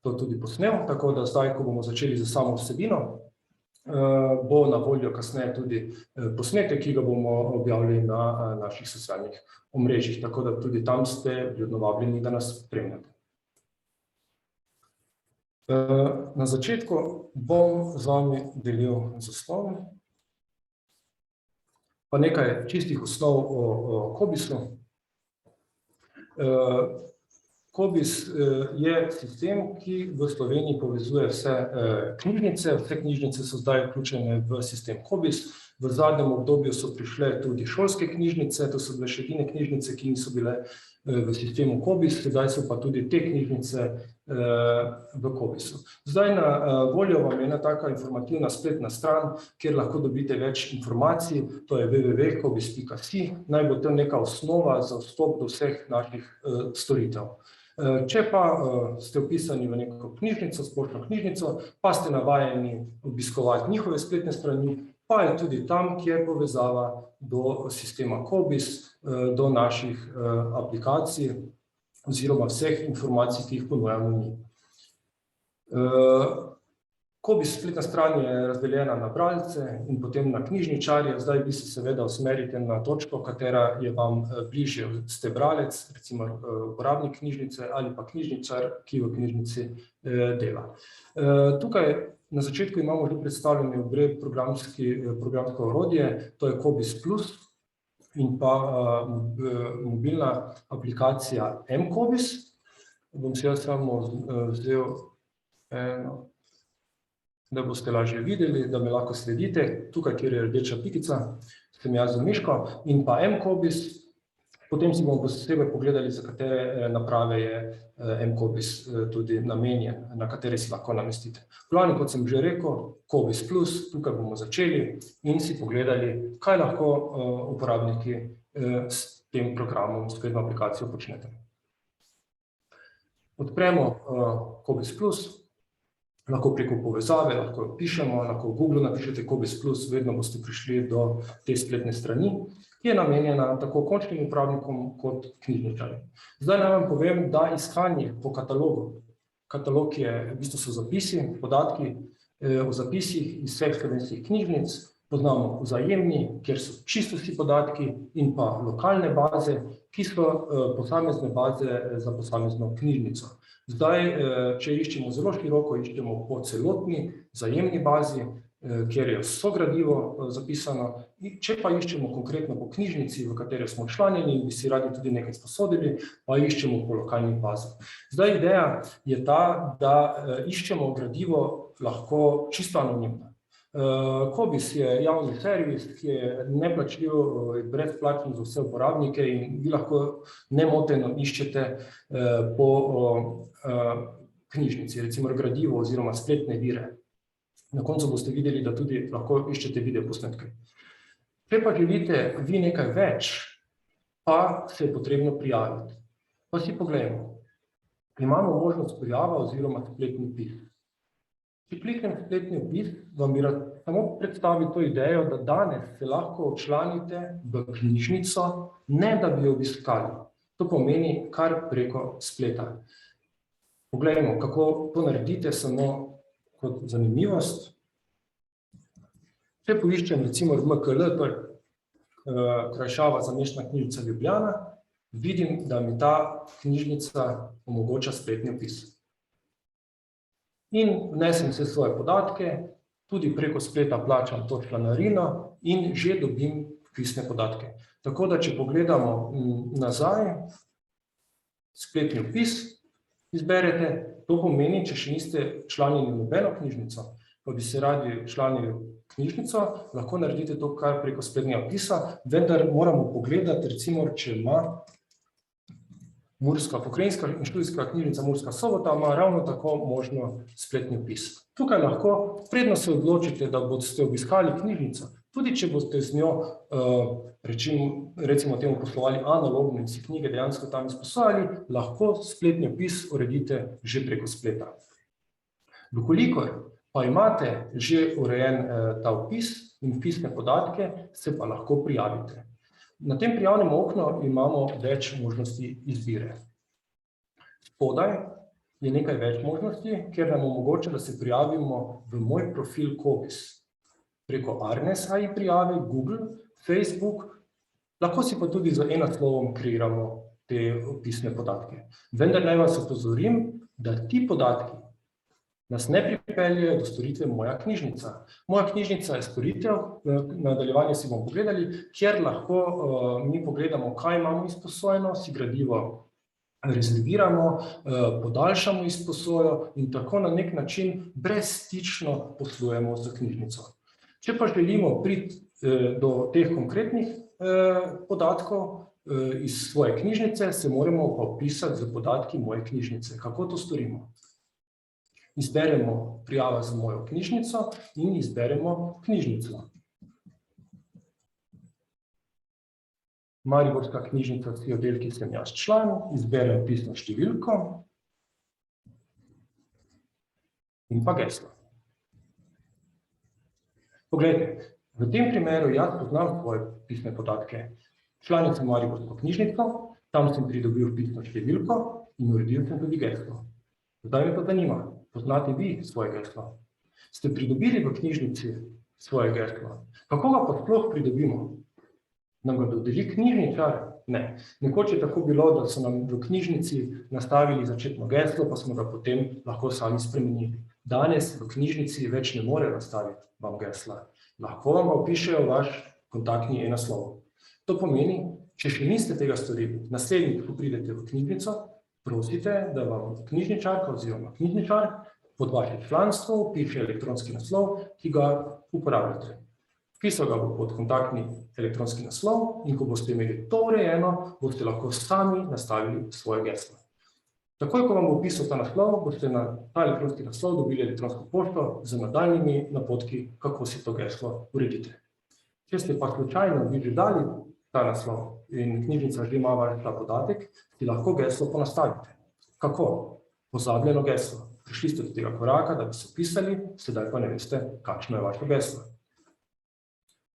to tudi posnel, tako da zdaj, ko bomo začeli za samo vsebino, bo na voljo kasneje tudi posnetek, ki ga bomo objavili na naših socialnih omrežjih, tako da tudi tam ste vljudno vabljeni, da nas spremljate. Na začetku bom z vami delil zaslon, pa nekaj čistih osnov o COBIS-u. COBIS je sistem, ki v Sloveniji povezuje vse knjižnice. Vse knjižnice so zdaj vključene v sistem COBIS. V zadnjem obdobju so prišle tudi šolske knjižnice, to so bile še edine knjižnice, ki niso bile v sistemu COBIS, sedaj so pa tudi te knjižnice v COBIS-u. Zdaj na voljo vam je ena taka informativna spletna stran, kjer lahko dobite več informacij, to je www.cobis.si, naj bo to neka osnova za vstop do vseh naših storitev. Če pa ste vpisani v neko knjižnico, splošno knjižnico, pa ste navajeni obiskovati njihove spletne strani, pa je tudi tam, kjer je povezava do sistema COBIS, do naših aplikacij oziroma vseh informacij, ki jih ponujamo mi. COBIS spletna stran je razdeljena na bralce in potem na knjižničarje. Zdaj vi se seveda usmerite na točko, katera je vam bližje. Ste bralec, recimo uporabnik knjižnice ali pa knjižničar, ki v knjižnici dela. Tukaj na začetku imamo že predstavljeni obe programsko orodje, to je COBIS Plus in pa mobilna aplikacija mCOBIS. Bom si jaz samo vzel eno, da boste lažje videli, da me lahko sledite. Tukaj, kjer je rdeča pikica, sem jaz z miško in pa mCOBIS. Potem si bomo posebej pogledali, za katere naprave je mCOBIS tudi namenjen, na katere si lahko namestite. Glavno, kot sem že rekel, COBIS Plus, tukaj bomo začeli in si pogledali, kaj lahko uporabniki s tem programom, s spletno aplikacijo počnete. Odpremo COBIS Plus, lahko preko povezave, lahko jo pišemo, lahko v Google napišete COBIS Plus, vedno boste prišli do te spletne strani, ki je namenjena tako končnim uporabnikom kot knjižničarjem. Zdaj naj vam povem, da iskanje po katalogu, katalog je, v bistvu so zapisi, podatki o zapisih iz vseh slovenskih knjižnic, poznamo Vzajemni, kjer so čisto vsi podatki, in pa lokalne baze, ki so posamezne baze za posamezno knjižnico. Zdaj, če iščemo zelo široko, iščemo po celotni Vzajemni bazi, kjer je vso gradivo zapisano, če pa iščemo konkretno po knjižnici, v kateri smo članjeni in bi si radi tudi nekaj sposodili, pa iščemo po lokalnih bazah. Zdaj ideja je ta, da iščemo gradivo lahko čisto anonimno. COBIS je javni servis, ki je neplačljiv, brezplačen za vse uporabnike in vi lahko nemoteno iščete po knjižnici, recimo gradivo oziroma spletne vire. Na koncu boste videli, da tudi lahko iščete videoposnetke. Če pa želite vi nekaj več, pa se je potrebno prijaviti. Pa si poglejmo. Imamo možnost prijava oziroma spletni vpis. Če kliknem spletni vpis, vam bi rad samo predstavil to idejo, da danes se lahko včlanite v knjižnico, ne da bi jo obiskali. To pomeni kar preko spleta. Poglejmo, kako to naredite samo kot zanimivost. Če poiščem recimo MKL, to je krajšava za Mestna knjižnica Ljubljana, vidim, da mi ta knjižnica omogoča spletni vpis. In vnesem vse svoje podatke, tudi preko spleta plačam to članarino in že dobim vpisne podatke. Tako da, če pogledamo nazaj, spletni vpis izberete, to pomeni, če še niste članjeni v nobeno knjižnico, pa bi se radi članili v knjižnico, lahko naredite to kar preko spletnega vpisa, vendar moramo pogledati, recimo, če ima Murska pokrajinska in študijska knjižnica Murska Sobota, ima ravno tako možno spletni vpis. Tukaj lahko, predno se odločite, da boste obiskali knjižnico, tudi če boste z njo, recimo temu poslovali analogno in si knjige dejansko tam izposojali, lahko spletni vpis uredite že preko spleta. Vkolikor pa imate že urejen ta vpis in vpisne podatke, se pa lahko prijavite. Na tem prijavnem oknu imamo več možnosti izbire. Spodaj je nekaj več možnosti, ker nam omogoča, da se prijavimo v moj profil Cobis. Preko Arnes AI prijave, Google, Facebook, lahko si pa tudi z e-naslovom kreiramo te opisne podatke. Vendar naj vas opozorim, da ti podatki nas ne pripeljejo do storitve Moja knjižnica. Moja knjižnica je storitev, na nadaljevanje si bomo pogledali, kjer lahko mi pogledamo, kaj imamo izposojeno, si gradivo rezerviramo, podaljšamo izposojo in tako na nek način brezstično poslujemo z knjižnico. Če pa želimo priti do teh konkretnih podatkov iz svoje knjižnice, se moramo pa vpisati z podatki Moje knjižnice. Kako to storimo? Izberemo prijava z Mojo knjižnico in izberemo knjižnico. Mariborska knjižnica, vsi oddelki sem jaz član, izberem pisno številko in pa geslo. Poglejte, v tem primeru jaz poznam svoje pisne podatke. Član sem Mariborsko knjižnico, tam sem pridobil pisno številko in uredil sem tudi geslo. Zdaj me pa zanima, poznate vi svoje geslo? Ste pridobili v knjižnici svoje geslo? Kako ga pa sploh pridobimo? Nam ga dodeli knjižničar? Ne. Nekoč je tako bilo, da so nam v knjižnici nastavili začetno geslo, pa smo ga potem lahko sami spremenili. Danes v knjižnici več ne more nastaviti vam gesla. Lahko vam opišejo vaš kontaktni e-naslov. To pomeni, če še niste tega storili, naslednjič, ko pridete v knjižnico, prosite, da vam knjižničarka oziroma knjižničar pod vaše članstvo vpiše elektronski naslov, ki ga uporabljate. Vpisal ga bo pod kontaktni elektronski naslov in ko boste imeli to urejeno, boste lahko sami nastavili svoje geslo. Takoj, ko vam bo vpisal ta naslov, boste na ta elektronski naslov dobili elektronsko pošto z nadaljnjimi napotki, kako si to geslo uredite. Če ste pa slučajno vi že dali ta naslov in knjižnica že ima vaš podatek, si lahko geslo ponastavite. Kako? Pozabljeno geslo. Prišli ste do tega koraka, da bi se vpisali, sedaj pa ne veste, kakšno je vaše geslo.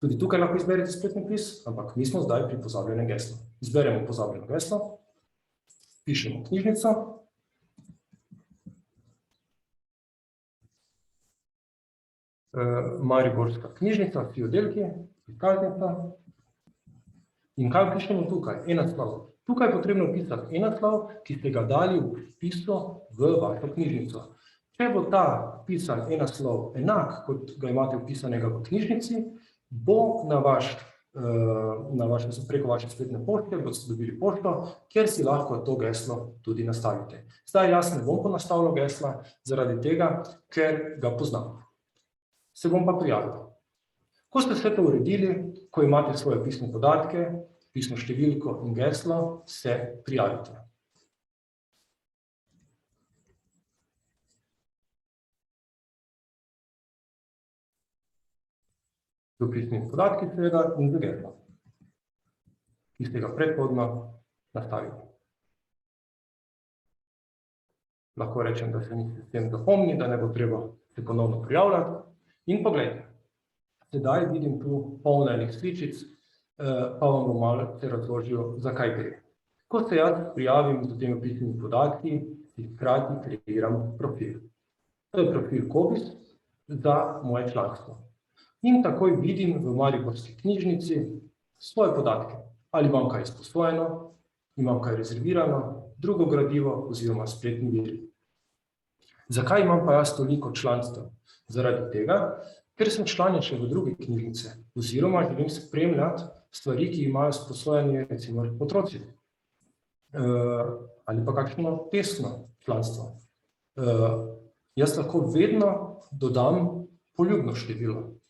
Tudi tukaj lahko izberete spletni vpis, ampak mi smo zdaj pri pozabljenem geslu. Izberemo pozabljeno geslo, pišemo knjižnico, Mariborska knjižnica, vsi oddelki, izkaznica. In kaj pišemo tukaj? E-naslov. Tukaj je potrebno vpisati e-naslov, ki ste ga dali v vpisu v vašo knjižnico. Če bo ta vpisan e-naslov enak, kot ga imate vpisanega v knjižnici, bo preko vaše spletne pošte, boste dobili pošto, kjer si lahko to geslo tudi nastavite. Zdaj jaz ne bom ponastavljal gesla, zaradi tega, ker ga poznam. Se bom pa prijavil. Ko ste vse to uredili, ko imate svoje pisne podatke, pisno številko in geslo, se prijavite. Z pisnimi podatki seveda in z geslom, ki ste ga predhodno nastavili. Lahko rečem, da se mi sistem zapomni, da ne bo treba se ponovno prijavljati. In poglejte, sedaj vidim tu polno enih sličic, pa vam bom malo razložil, zakaj gre. Ko se jaz prijavim z temi pisnimi podatki, si hkrati kreiram profil. To je profil Cobis za moje članstvo. In takoj vidim v Mariborski knjižnici svoje podatke. Ali imam kaj izposojeno, imam kaj rezervirano, drugo gradivo oziroma spletni viri. Zakaj imam pa jaz toliko članstev? Zaradi tega, ker sem član še v druge knjižnice oziroma želim spremljati stvari, ki imajo izposojeni recimo otroci. Ali pa kakšno testno članstvo. Jaz lahko vedno dodam poljubno število.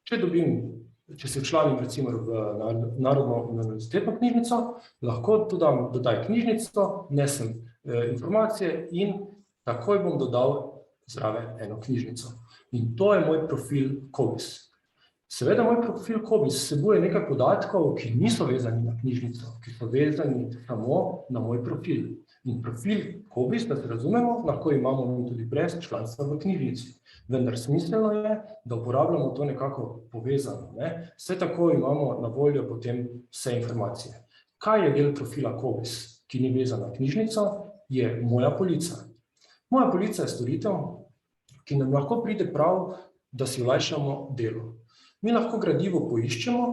Če se včlanim recimo v Narodno univerzitetno knjižnico, lahko dodam dodaj knjižnico, nesem informacije in takoj bom dodal zraven eno knjižnico. In to je moj profil Cobis. Seveda moj profil Cobis vsebuje nekaj podatkov, ki niso vezani na knjižnico, ki so vezani samo na moj profil. In profil Cobis, da se razumemo, lahko imamo tudi brez članstva v knjižnici. Vendar smiselno je, da uporabljamo to nekako povezano. Vse tako imamo na voljo potem vse informacije. Kaj je del profila Cobis, ki ni vezan na knjižnico, je moja polica. Moja polica je storitev, ki nam lahko pride prav, da si olajšamo delo. Mi lahko gradivo poiščemo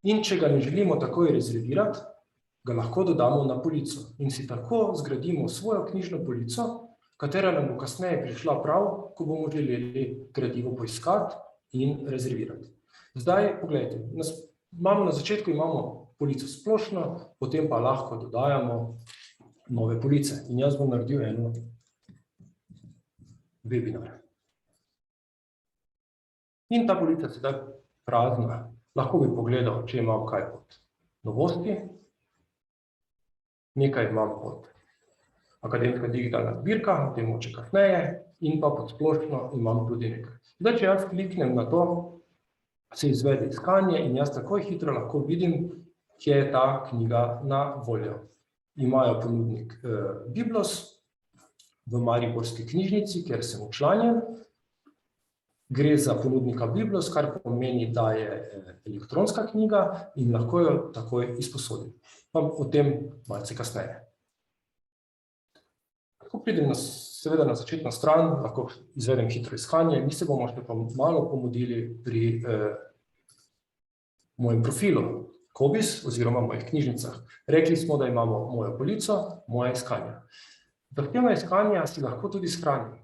in če ga ne želimo takoj rezervirati, ga lahko dodamo na polico in si tako zgradimo svojo knjižno polico, katera nam bo kasneje prišla prav, ko bomo želeli gradivo poiskati in rezervirati. Zdaj, pogledajte, na začetku imamo polico splošno, potem pa lahko dodajamo nove police. In jaz bom naredil eno webinar. In ta polica je sedaj prazna. Lahko bi pogledal, če imam kaj pod novosti. Nekaj imam pod akademska digitalna zbirka, o tem moče kasneje, in pa pod splošno imam tudi nekaj. Zdaj, če jaz kliknem na to, se izvede iskanje in jaz takoj hitro lahko vidim, kje je ta knjiga na voljo. Imajo ponudnik Biblos v Mariborski knjižnici, kjer sem včlanjen. Gre za ponudnika Biblos, kar pomeni, da je elektronska knjiga in lahko jo takoj izposodim. Pa o tem malce kasneje. Ko pridem seveda na začetno stran, lahko izvedem hitro iskanje, mi se bomo še pa malo pomudili pri mojem profilu, Cobiss oziroma mojih knjižnicah. Rekli smo, da imamo mojo polico, moja iskanja. Zahtevna iskanja si lahko tudi shranim.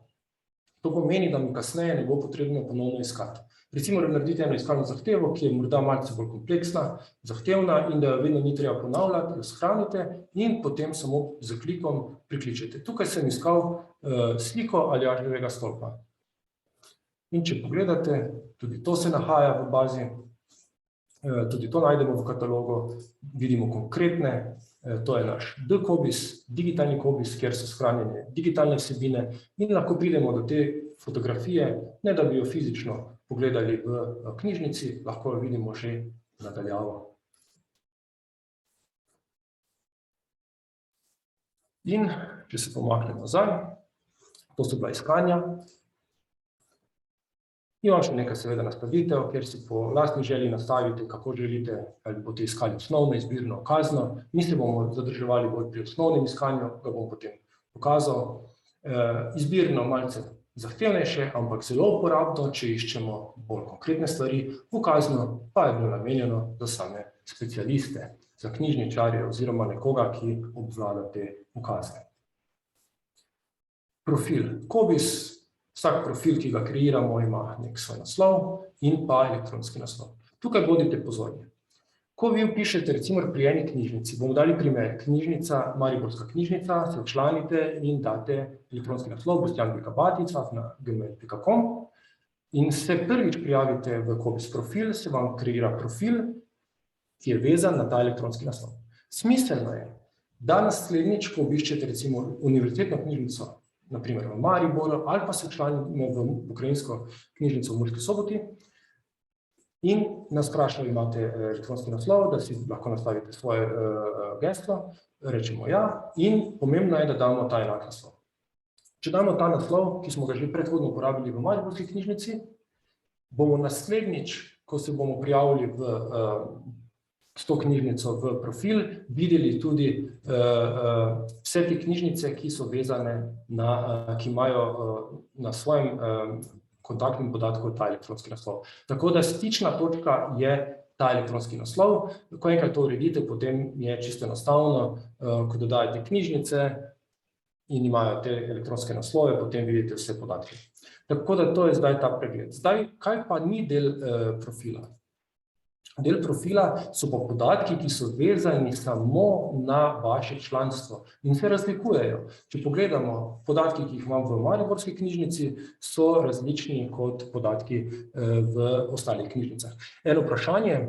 To pomeni, da mi kasneje ne bo potrebno ponovno iskati. Recimo, naredite eno iskalno zahtevo, ki je morda malce bolj kompleksna, zahtevna in da jo vedno ni treba ponavljati, jo shranite in potem samo z klikom prikličete. Tukaj sem iskal sliko Aljaževega stolpa. In če pogledate, tudi to se nahaja v bazi, tudi to najdemo v katalogu, vidimo konkretne, to je naš D-Cobiss, digitalni Cobiss, kjer so shranjene digitalne vsebine in lahko pridemo do te fotografije, ne da bi jo fizično pogledali v knjižnici, lahko jo vidimo že nadaljavo. In če se pomaknem nazaj, to so bila iskanja. Imam še nekaj seveda nastavitev, kjer si po lastni želji nastavite, kako želite, ali boste iskali osnovno, izbirno, kazno. Mi se bomo zadrževali bolj pri osnovnem iskanju, ga bom potem pokazal. Izbirno malce zahtevnejše, ampak zelo uporabno, če iščemo bolj konkretne stvari. V kazno pa je bilo namenjeno za same specialiste, za knjižničarje oziroma nekoga, ki obvlada te ukaze. Profil Cobiss. Vsak profil, ki ga kreiramo, ima nek svoj naslov in pa elektronski naslov. Tukaj bodite pozorni. Ko vi vpišete recimo pri eni knjižnici, bomo dali primer, knjižnica, Mariborska knjižnica, se včlanite in date elektronski naslov, boštjan.batica@gmail.com in se prvič prijavite v Cobiss profil, se vam kreira profil, ki je vezan na ta elektronski naslov. Smiselno je, da naslednjič, ko obiščete recimo univerzitetno knjižnico, naprimer v Mariboru, ali pa se včlanimo v pokrajinsko knjižnico v Murski Soboti in nas vprašajo, imate elektronski naslov, da si lahko nastavite svoje geslo, rečemo ja, in pomembno je, da damo ta enak naslov. Če damo ta naslov, ki smo ga že predhodno uporabili v Mariborski knjižnici, bomo naslednjič, ko se bomo prijavili v s to knjižnico v profil, videli tudi vse te knjižnice, ki so vezane, ki imajo na svojem kontaktnem podatku ta elektronski naslov. Tako da stična točka je ta elektronski naslov. Ko enkrat to uredite, potem je čisto enostavno, ko dodajate knjižnice in imajo te elektronske naslove, potem vidite vse podatke. Tako da to je zdaj ta pregled. Zdaj, kaj pa ni del profila? Del profila so pa podatki, ki so vezani samo na vaše članstvo in se razlikujejo. Če pogledamo, podatki, ki jih imam v Mariborski knjižnici, so različni kot podatki v ostalih knjižnicah. Eno vprašanje,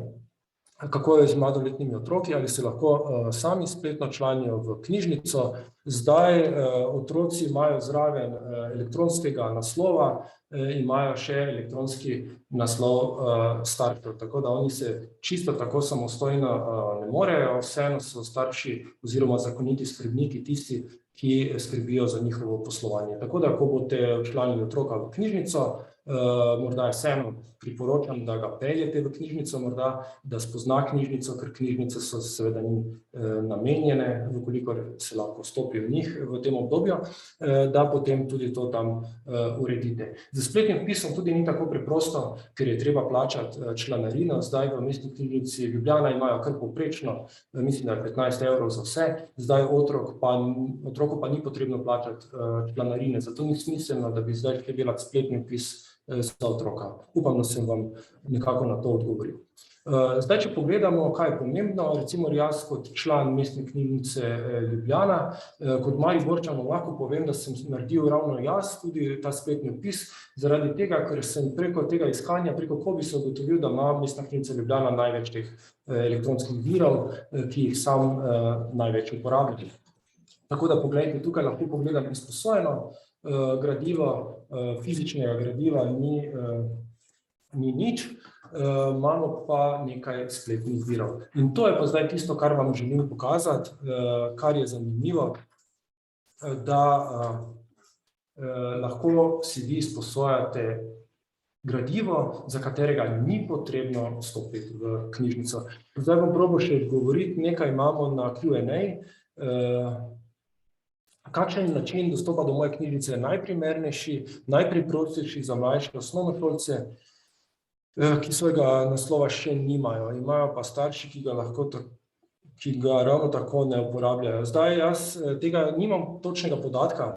kako je z mladoletnimi otroki, ali se lahko sami spletno članijo v knjižnico. Zdaj otroci imajo zraven elektronskega naslova, imajo še elektronski naslov staršev, tako da oni se čisto tako samostojno ne morejo, vseeno so starši oziroma zakoniti skrbniki tisti, ki skrbijo za njihovo poslovanje. Tako da, ko boste včlanili otroka v knjižnico, morda vseeno priporočam, da ga peljete v knjižnico, morda, da spozna knjižnico, ker knjižnice so seveda njim namenjene, vkolikor se lahko vstopi v njih v tem obdobju, da potem tudi to tam uredite. Z spletnim vpisom tudi ni tako preprosto, ker je treba plačati članarino. Zdaj v Mestni knjižnici Ljubljana imajo kar povprečno, mislim, da je 15 € za vse, zdaj otroku pa ni potrebno plačati članarine, zato ni smiselno, da bi zdaj delati spletni vpis za otroka. Upam, da sem vam nekako na to odgovoril. Zdaj, če pogledamo, kaj je pomembno, recimo jaz kot član Mestne knjižnice Ljubljana, kot Mariborčan lahko povem, da sem naredil ravno jaz tudi ta spletni vpis, zaradi tega, ker sem preko tega iskanja, preko Cobisa ugotovil, da ima Mestna knjižnica Ljubljana največ teh elektronskih virov, ki jih sam največ uporabljam. Tako da pogledajte, tukaj lahko pogledam izposojeno gradivo, fizičnega gradiva ni nič, imamo pa nekaj spletnih virov. In to je pa zdaj tisto, kar vam želim pokazati, kar je zanimivo, da lahko si vi izposojate gradivo, za katerega ni potrebno vstopiti v knjižnico. Zdaj bom probal še odgovoriti, nekaj imamo na Q&A. Kakšen način dostopa do moje knjižnice je najprimernejši, najpreprostejši za mlajše osnovnošolce, ki svojega naslova še nimajo, imajo pa starši, ki ga ravno tako ne uporabljajo. Zdaj jaz tega nimam točnega podatka,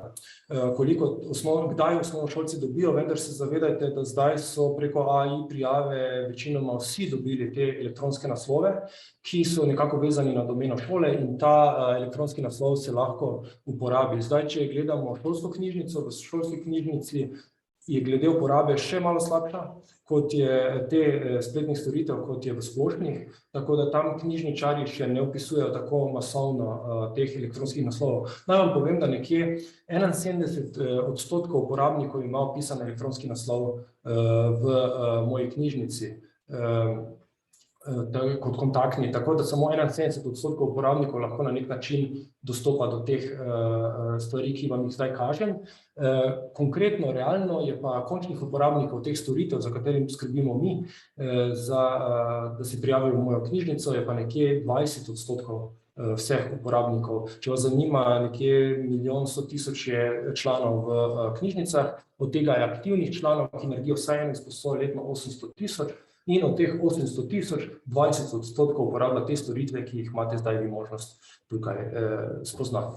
kdaj osnovnošolci dobijo, vendar se zavedajte, da zdaj so preko AI prijave večinoma vsi dobili te elektronske naslove, ki so nekako vezani na domeno šole in ta elektronski naslov se lahko uporabi. Zdaj, če gledamo šolsko knjižnico, v šolski knjižnici je glede uporabe še malo slabša, kot je te spletnih storitev, kot je v splošnih, tako da tam knjižničarji še ne vpisujejo tako masovno teh elektronskih naslovov. Naj vam povem, da nekje 71% uporabnikov ima vpisan elektronski naslov v moji knjižnici kot kontaktni, tako da samo 71% uporabnikov lahko na nek način dostopa do teh stvari, ki vam jih zdaj kažem. Konkretno, realno je pa končnih uporabnikov teh storitev, za katerim skrbimo mi, da se prijavijo v mojo knjižnico, je pa nekje 20% vseh uporabnikov. Če vas zanima, nekje 1 100 000 je članov v knjižnicah, od tega je aktivnih članov, ki naredijo vsaj eno izposojo letno 800 000, in od teh 800 000, 20% uporablja te storitve, ki jih imate zdaj vi možnost tukaj spoznati.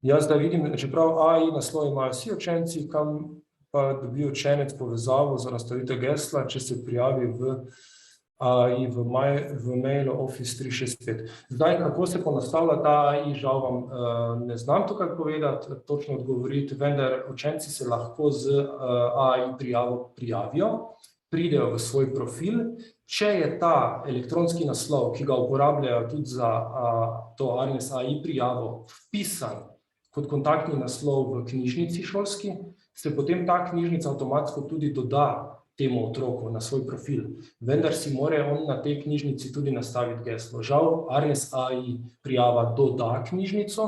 Jaz zdaj vidim, čeprav AI naslov imajo vsi učenci, kam pa dobi učenec povezavo za nastavitev gesla, če se prijavi v AI v mailu Office 365. Zdaj, kako se ponastavlja ta AI, žal vam ne znam tukaj povedati, točno odgovoriti, vendar učenci se lahko z AI prijavo prijavijo, pridejo v svoj profil. Če je ta elektronski naslov, ki ga uporabljajo tudi za to Arnes AI prijavo, vpisan kot kontaktni naslov v knjižnici šolski, se potem ta knjižnica avtomatsko tudi doda temu otroku na svoj profil. Vendar si mora on na tej knjižnici tudi nastaviti geslo. Žal, Arnes AI prijava doda knjižnico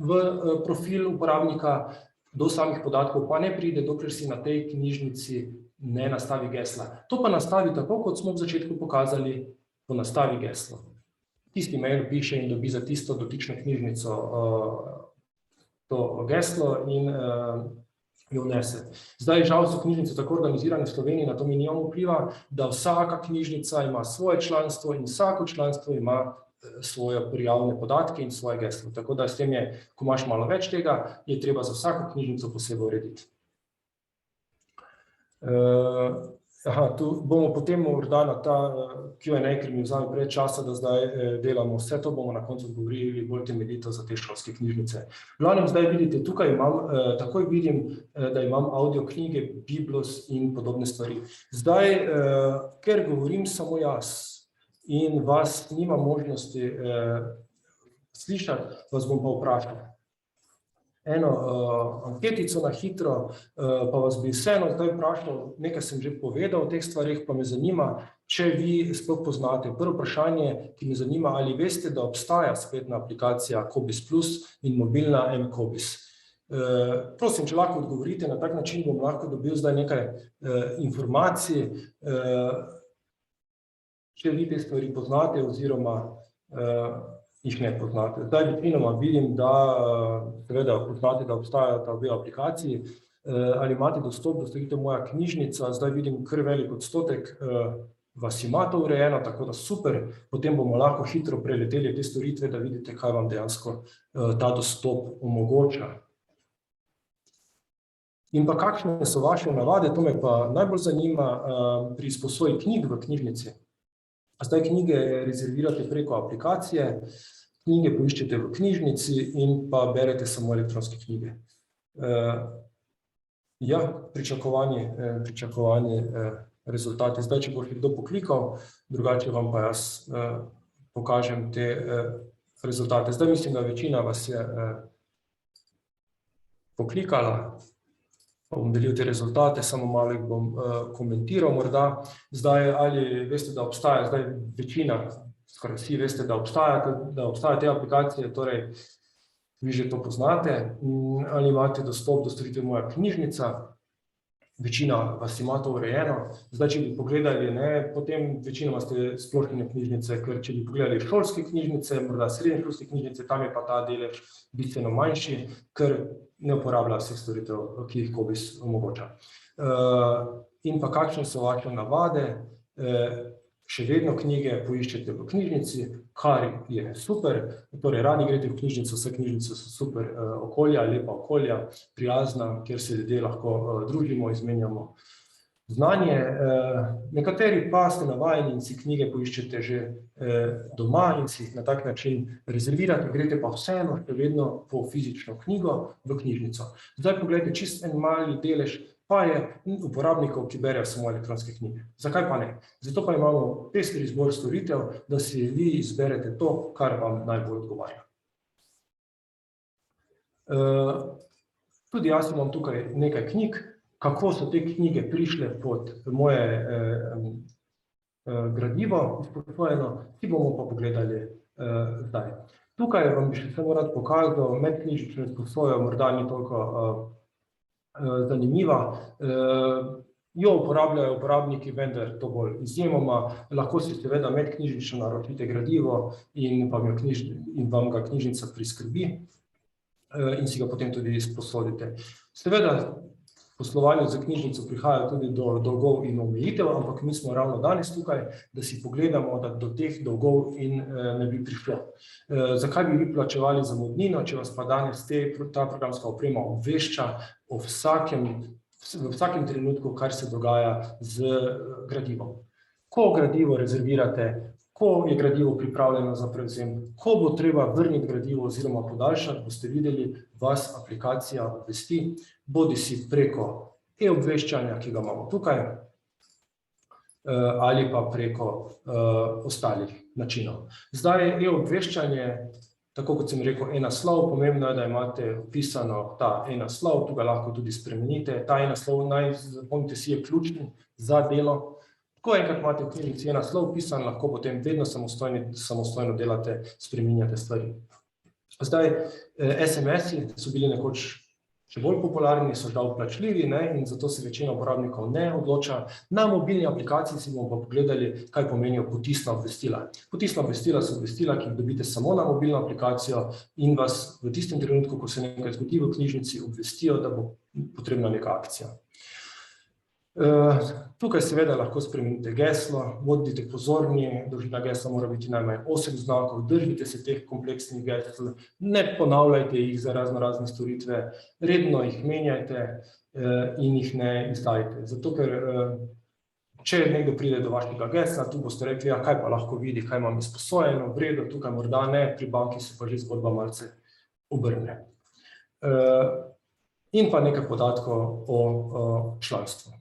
v profil uporabnika, do samih podatkov pa ne pride, dokler si na tej knjižnici ne nastavi gesla. To pa nastavi tako, kot smo v začetku pokazali, po nastavi geslo. Tisti mail piše in dobi za tisto dotično knjižnico to geslo in jo vnese. Zdaj, žal so knjižnice tako organizirane v Sloveniji, na to mi nimamo vpliva, da vsaka knjižnica ima svoje članstvo in vsako članstvo ima svoje prijavne podatke in svoje geslo. Tako da s tem je, ko imaš malo več tega, je treba za vsako knjižnico posebej urediti. Tu bomo potem morda na ta Q&A, ker mi vzame preveč časa, da zdaj delamo vse to, bomo na koncu odgovorili bolj temeljito za te šolske knjižnice. V glavnem, zdaj vidite, tukaj takoj vidim, da imam audio knjige, Biblos in podobne stvari. Zdaj, ker govorim samo jaz in vas nima možnosti slišati, vas bom pa vprašal. eno anketico na hitro, pa vas bi vseeno zdaj vprašal, nekaj sem že povedal o teh stvarih, pa me zanima, če vi sploh poznate. Prvo vprašanje, ki me zanima, ali veste, da obstaja spletna aplikacija Cobiss Plus in mobilna mCobiss. Prosim, če lahko odgovorite, na tak način bom lahko dobil zdaj nekaj informacij, če vi te stvari poznate oziroma jih ne poznate. Zdaj večinoma vidim, da seveda poznate, da obstajata obe aplikaciji, ali imate dostop do storitev Moja knjižnica, zdaj vidim kar velik odstotek vas ima to urejeno, tako da super, potem bomo lahko hitro preleteli te storitve, da vidite, kaj vam dejansko ta dostop omogoča. In pa kakšne so vaše navade, to me pa najbolj zanima pri izposoji knjig v knjižnici. Zdaj knjige rezervirate preko aplikacije, knjige poiščete v knjižnici in pa berete samo elektronske knjige. Ja, pričakovani rezultati. Zdaj, če bo kdo poklikal, drugače vam pa jaz pokažem te rezultate. Zdaj mislim, da večina vas je poklikala. Bom delil te rezultate, samo malo jih bom komentiral morda. Zdaj, ali veste, da obstaja, zdaj večina, skoraj vsi veste, da obstaja te aplikacije, torej vi že to poznate, ali imate dostop do storitev Moja knjižnica, večina vas ima to urejeno. Zdaj, če bi pogledali, potem večinoma ste splošne knjižnice, ker če bi pogledali šolske knjižnice, morda srednješolske knjižnice, tam je pa ta delež bistveno manjši, ker ne uporablja vseh storitev, ki jih Cobiss omogoča. In pa kakšne so vaše navade, še vedno knjige poiščete v knjižnici, kar je super, torej radi greste v knjižnico, vse knjižnice so super okolja, lepa okolja, prijazna, kjer se ljudje lahko družimo, izmenjamo znanje. Nekateri pa ste navajeni in si knjige poiščete že doma in si jih na tak način rezervirate, greste pa vseeno še vedno po fizično knjigo v knjižnico. Zdaj pogledajte, čisto en mali delež pa je uporabnikov, ki berejo samo elektronske knjige. Zakaj pa ne? Zato pa imamo pester izbor storitev, da si vi izberete to, kar vam najbolj odgovarja. Tudi jaz imam tukaj nekaj knjig. Kako so te knjige prišle pod moje gradivo izposojeno, si bomo pa pogledali zdaj. Tukaj vam bi še samo rad pokazal, medknjižnično izposojo morda ni toliko zanimiva. Jo uporabljajo uporabniki, vendar to bolj izjemoma. Lahko si seveda medknjižnično naročite gradivo in vam ga knjižnica priskrbi in si ga potem tudi izposodite. Seveda, v poslovanju z knjižnico prihaja tudi do dolgov in omejitev, ampak mi smo ravno danes tukaj, da si pogledamo, da do teh dolgov in ne bi prišlo. Zakaj bi vi plačevali zamudnino, če vas pa danes ta programska oprema obvešča v vsakem trenutku, kar se dogaja z gradivom. Ko gradivo rezervirate, ko je gradivo pripravljeno za prevzem, ko bo treba vrniti gradivo oziroma podaljšati, boste videli, vas aplikacija obvesti, bodisi preko e-obveščanja, ki ga imamo tukaj, ali pa preko ostalih načinov. Zdaj e-obveščanje, tako kot sem rekel, e-naslov, pomembno je, da imate vpisano ta e-naslov, tu ga lahko tudi spremenite. Ta e-naslov, zapomnite si, je ključni za delo. Ko enkrat imate v knjižnici e-naslov vpisan, lahko potem vedno samostojno delate, spreminjate stvari. Zdaj, SMS-i so bili nekoč še bolj popularni, so žal plačljivi, in zato se večina uporabnikov ne odloča. Na mobilni aplikaciji si bomo pa pogledali, kaj pomenijo potisna obvestila. Potisna obvestila so obvestila, ki jih dobite samo na mobilno aplikacijo in vas v tistem trenutku, ko se nekaj zgodi v knjižnici, obvestijo, da bo potrebna neka akcija. Tukaj seveda lahko spremenite geslo, bodite pozorni, dolžina gesla mora biti najmanj 8 znakov, držite se teh kompleksnih gesel, ne ponavljajte jih za razne storitve, redno jih menjajte in jih ne izdajte. Zato, ker če nekdo pride do vašega gesla, tu boste rekli, kaj pa lahko vidi, kaj imam izposojeno, v redu, tukaj morda ne, pri banki se pa že zgodba malce obrne. In pa nekaj podatkov o članstvu.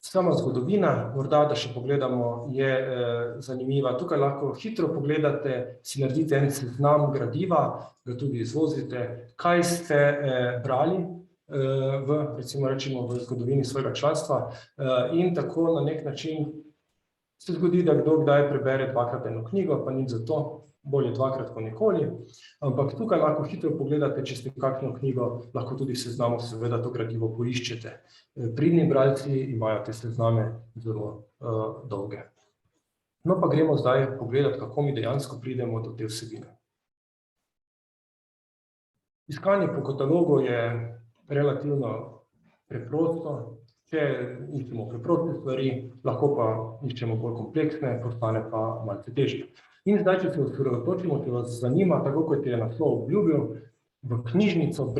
Sama zgodovina, morda da še pogledamo, je zanimiva. Tukaj lahko hitro pogledate, si naredite en seznam gradiva, ga tudi izvozite, kaj ste brali recimo rečemo v zgodovini svojega članstva in tako na nek način se zgodi, da kdo kdaj prebere dvakrat eno knjigo, pa nič za to, bolje dvakrat kot nikoli, ampak tukaj lahko hitro pogledate, če ste kakšno knjigo, lahko tudi v seznamu seveda to gradivo poiščete. Pridni bralci imajo te sezname zelo dolge. No pa gremo zdaj pogledati, kako mi dejansko pridemo do te vsebine. Iskanje po katalogu je relativno preprosto. Če iščemo preproste stvari, lahko pa iščemo bolj kompleksne, postane pa malce težje. In zdaj, če se osredotočimo, če vas zanima, tako kot je naslov obljubil, v knjižnico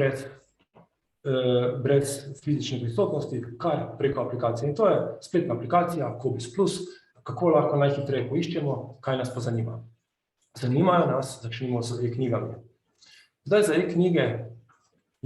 brez fizične prisotnosti, kar preko aplikacije. In to je spletna aplikacija, Cobiss Plus, kako lahko najhitreje poiščemo, kaj nas pa zanima. Zanimajo nas, začnimo z e-knjigami. Zdaj za e-knjige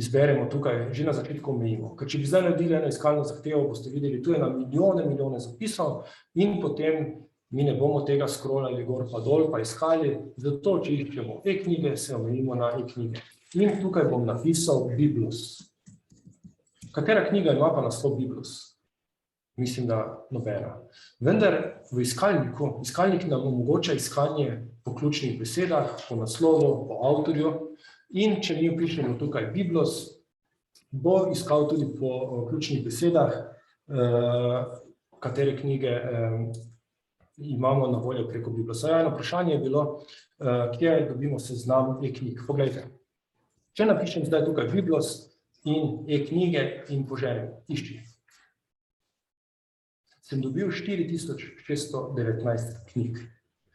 izberemo tukaj, že na začetku omejimo. Ker če bi zdaj naredili eno iskalno zahtevo, boste videli, tu je na milijone zapisov in potem mi ne bomo tega scrollali gor pa dol pa iskali, zato če iščemo e-knjige, se omejimo na e-knjige. In tukaj bom napisal Biblus. Katera knjiga ima pa naslov Biblus? Mislim, da nobena. Vendar v iskalniku, iskalnik nam omogoča iskanje po ključnih besedah, po naslovu, po avtorju. In če mi vpišemo tukaj Biblus, bo iskal tudi po ključnih besedah, katere knjige imamo na voljo preko Biblusa. Eno vprašanje je bilo, kje dobimo seznam e-knjig. Poglejte, če napišem zdaj tukaj Biblus in e-knjige in poženem, išči. Sem dobil 4619 knjig.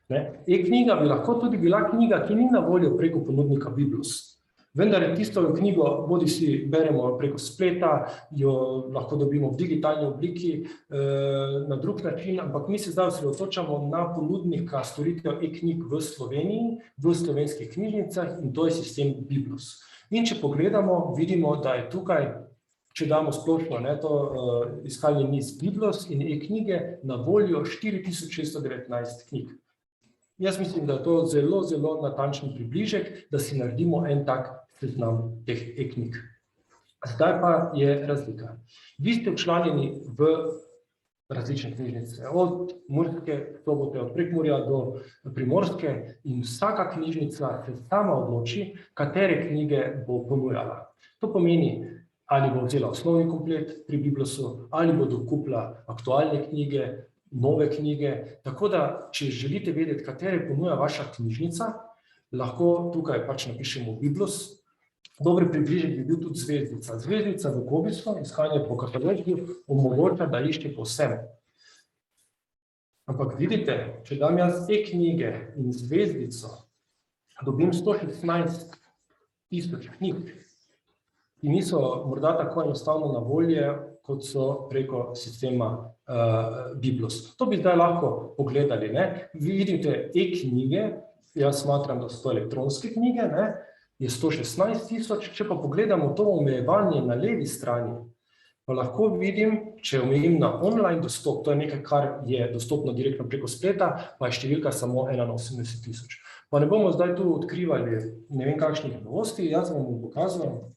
E-knjiga bi lahko tudi bila knjiga, ki ni na voljo preko ponudnika Biblus. Vendar je tisto knjigo, bodisi beremo preko spleta, jo lahko dobimo v digitalni obliki, na drug način, ampak mi se zdaj osredotočamo na ponudnika storitev e-knjig v Sloveniji, v slovenskih knjižnicah in to je sistem Biblus. In če pogledamo, vidimo, da je tukaj, če damo splošno to iskalni niz Biblus in e-knjige, na voljo 4619 knjig. Jaz mislim, da je to zelo natančen približek, da si naredimo en tak seznam teh e-knjig. Zdaj pa je razlika. Vi ste včlanjeni v različne knjižnice, od Murske Sobote, od Prekmurja do Primorske in vsaka knjižnica se sama odloči, katere knjige bo ponujala. To pomeni, ali bo vzela osnovni komplet pri Biblusu, ali bo dokupila aktualne knjige, nove knjige, tako da, če želite vedeti, katere ponuja vaša knjižnica, lahko tukaj pač napišemo Biblus. Dober približek bi bil tudi zvezdica. Zvezdica v Cobissu, iskanje po katalogu, omogoča, da išče po vsem. Ampak vidite, če dam jaz e-knjige in zvezdico, dobim 116 tisoč knjig, ki niso morda tako enostavno na voljo, kot so preko sistema Biblus. To bi zdaj lahko pogledali. Vi vidite e-knjige, jaz smatram, da so to elektronske knjige, je 116 tisoč, če pa pogledamo to omejevanje na levi strani, pa lahko vidim, če omejim na online dostop, to je nekaj, kar je dostopno direktno preko spleta, pa je številka samo 81 tisoč. Pa ne bomo zdaj tu odkrivali ne vem kakšnih novosti, jaz vam bom pokazal,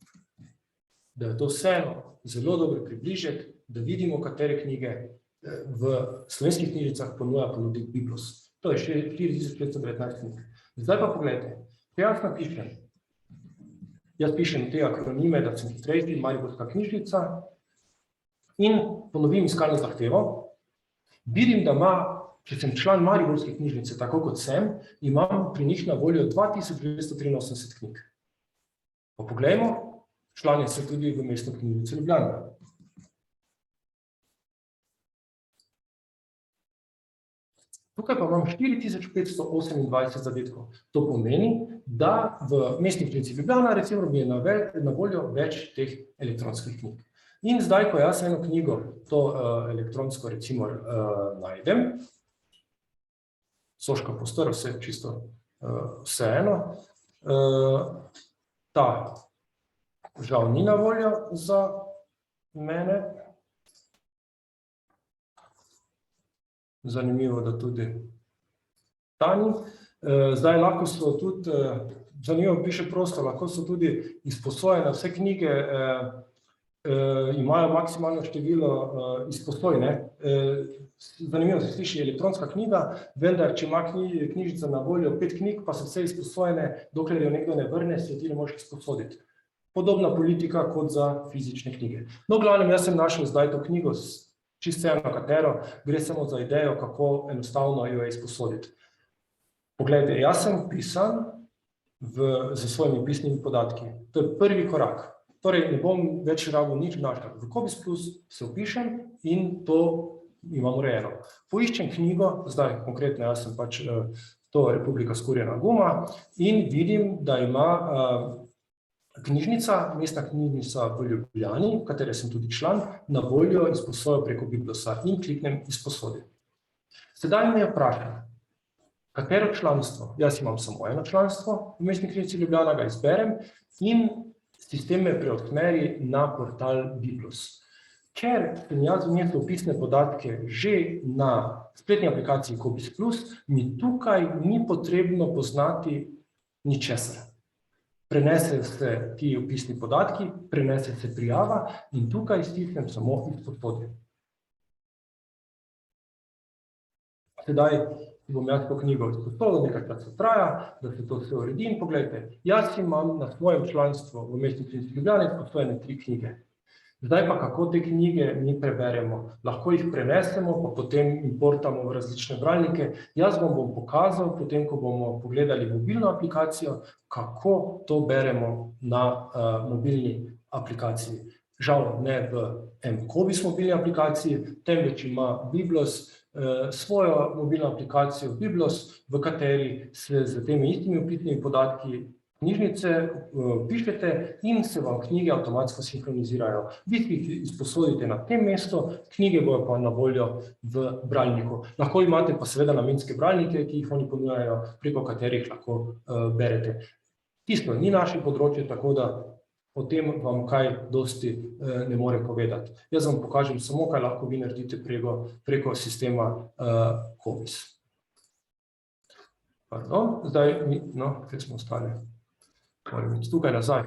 da je to vseeno zelo dober približek, da vidimo, katere knjige v slovenskih knjižnicah ponuja ponudnik Biblus. To je 4519 knjig. Zdaj pa pogledajte, če jaz pišem te akronime, da sem hitrejši, Mariborska knjižnica in ponovim iskalno zahtevo, vidim, da ima, če sem član Mariborske knjižnice, tako kot sem, imam pri njih na voljo 2283 knjig. Pa poglejmo, članje se tudi v mestno knjižnico Ljubljana. Tukaj pa imam 4528 zadetkov. To pomeni, da v mestni knjižnici Ljubljana recimo bi je na voljo več teh elektronskih knjig. In zdaj, ko jaz eno knjigo, to elektronsko recimo najdem, Soška Postor, vse čisto vseeno, ta žal ni na voljo za mene. Zanimivo, da tudi ta ni. Zdaj lahko so tudi, zanimivo piše prosto, lahko so tudi izposojene vse knjige, imajo maksimalno število izposoj. Zanimivo se sliši elektronska knjiga, vendar, če ima knjižnica na voljo 5 knjig, pa so vse izposojene, dokler jo nekdo ne vrne, se ti ne možeš izposoditi. Podobna politika kot za fizične knjige. No, v glavnem, jaz sem našel zdaj to knjigo, čisto eno katero, gre samo za idejo, kako enostavno jo je izposoditi. Poglejte, jaz sem pisan z svojimi pisnimi podatki. To je prvi korak. Torej, ne bom več rabil nič našel. V Cobiss Plus se vpišem in to imam urejeno. Poiščem knjigo, zdaj konkretno jaz sem pač to Republika Skurjena guma in vidim, da ima knjižnica, mestna knjižnica v Ljubljani, v katere sem tudi član, na voljo izposojo preko Biblosa in kliknem izposodi. Sedaj me vpraša, katero članstvo? Jaz imam samo eno članstvo v mestni knjižnici Ljubljana, ga izberem in sistem me preusmeri na portal Biblos. Ker sem jaz vnesel vpisne podatke že na spletni aplikaciji Cobiss Plus, mi tukaj ni potrebno poznati ničesar. Prenese se ti vpisni podatki, prenese se prijava in tukaj stisnem samo izposodi. Sedaj bom jaz to knjigo izposodil, nekaj časa traja, da se to vse uredi in poglejte, jaz imam na svojem članstvu v mestni knjižnici Ljubljana izposojene 3 knjige. Zdaj pa kako te knjige mi preberemo, lahko jih prenesemo, pa potem importamo v različne bralnike. Jaz vam bom pokazal, potem ko bomo pogledali mobilno aplikacijo, kako to beremo na mobilni aplikaciji. Žal ne v Cobiss mobilni aplikaciji, temveč ima Biblos svojo mobilno aplikacijo Biblos, v kateri se z temi istimi vpisnimi podatki knjižnice pišete in se vam knjige avtomatsko sinhronizirajo. Vi jih izposodite na tem mestu, knjige bojo pa na voljo v bralniku. Lahko imate pa seveda namenske bralnike, ki jih oni ponujajo, preko katerih lahko berete. Tisto ni naše področje, tako da o tem vam kaj dosti ne morem povedati. Jaz vam pokažem samo, kaj lahko vi naredite preko sistema Cobiss. Pardon, zdaj, no, kje smo ostali? Moram biti tukaj nazaj,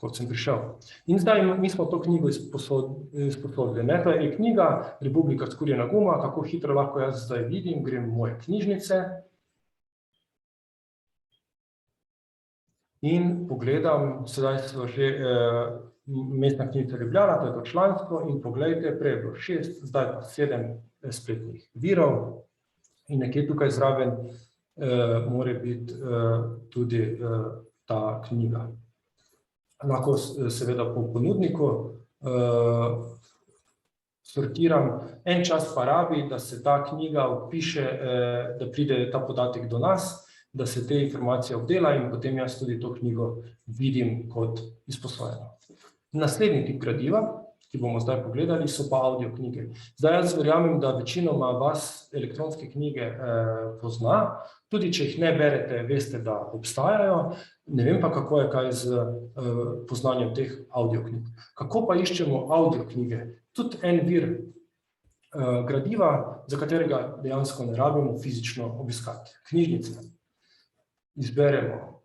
kot sem prišel. In zdaj mi smo to knjigo izposodili. To je knjiga Republika Skurjena guma, kako hitro lahko jaz zdaj vidim, grem v moje knjižnice in pogledam, sedaj so že mestna knjižnica Ljubljana, to je to članstvo in poglejte, prej je bilo 6, zdaj pa 7 spletnih virov in nekje tukaj zraven mora biti tudi ta knjiga. Lahko seveda po ponudniku sortiram, en čas pa rabi, da se ta knjiga vpiše, da pride ta podatek do nas, da se te informacije obdela in potem jaz tudi to knjigo vidim kot izposojeno. Naslednji tip gradiva, ki bomo zdaj pogledali, so pa audio knjige. Zdaj jaz verjamem, da večinoma vas elektronske knjige pozna, tudi če jih ne berete, veste, da obstajajo, ne vem pa, kako je kaj z poznanjem teh audio knjig. Kako pa iščemo audio knjige? Tudi en vir gradiva, za katerega dejansko ne rabimo fizično obiskati. Knjižnice. Izberemo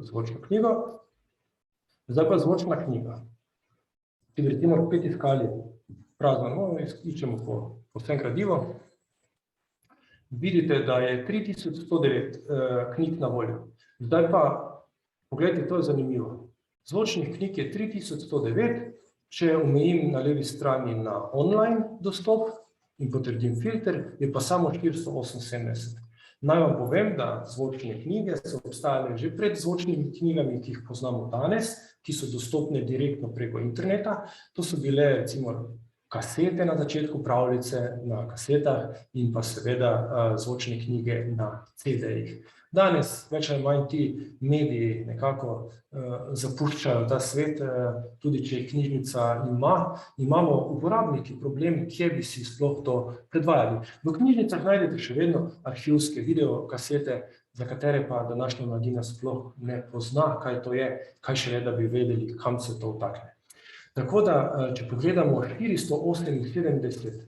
zvočno knjigo, zdaj pa zvočna knjiga. Če bi recimo spet iskali prazno, iščemo po vsem gradivo, vidite, da je 3109 knjig na voljo. Zdaj pa, pogledajte, to je zanimivo. Zvočnih knjig je 3109, če omejim na levi strani na online dostop in potrdim filter, je pa samo 478. Naj vam povem, da zvočne knjige so obstajale že pred zvočnimi knjigami, ki jih poznamo danes, ki so dostopne direktno preko interneta. To so bile recimo kasete na začetku pravljice, na kasetah in pa seveda zvočne knjige na CD-jih. Danes več ali manj ti mediji nekako zapuščajo ta svet, tudi če knjižnica imamo uporabniki problem, kje bi si sploh to predvajali. V knjižnicah najdete še vedno arhivske videokasete, za katere pa današnja mladina sploh ne pozna, kaj to je, kaj šele, da bi vedeli, kam se to vtakne. Tako da, če pogledamo 478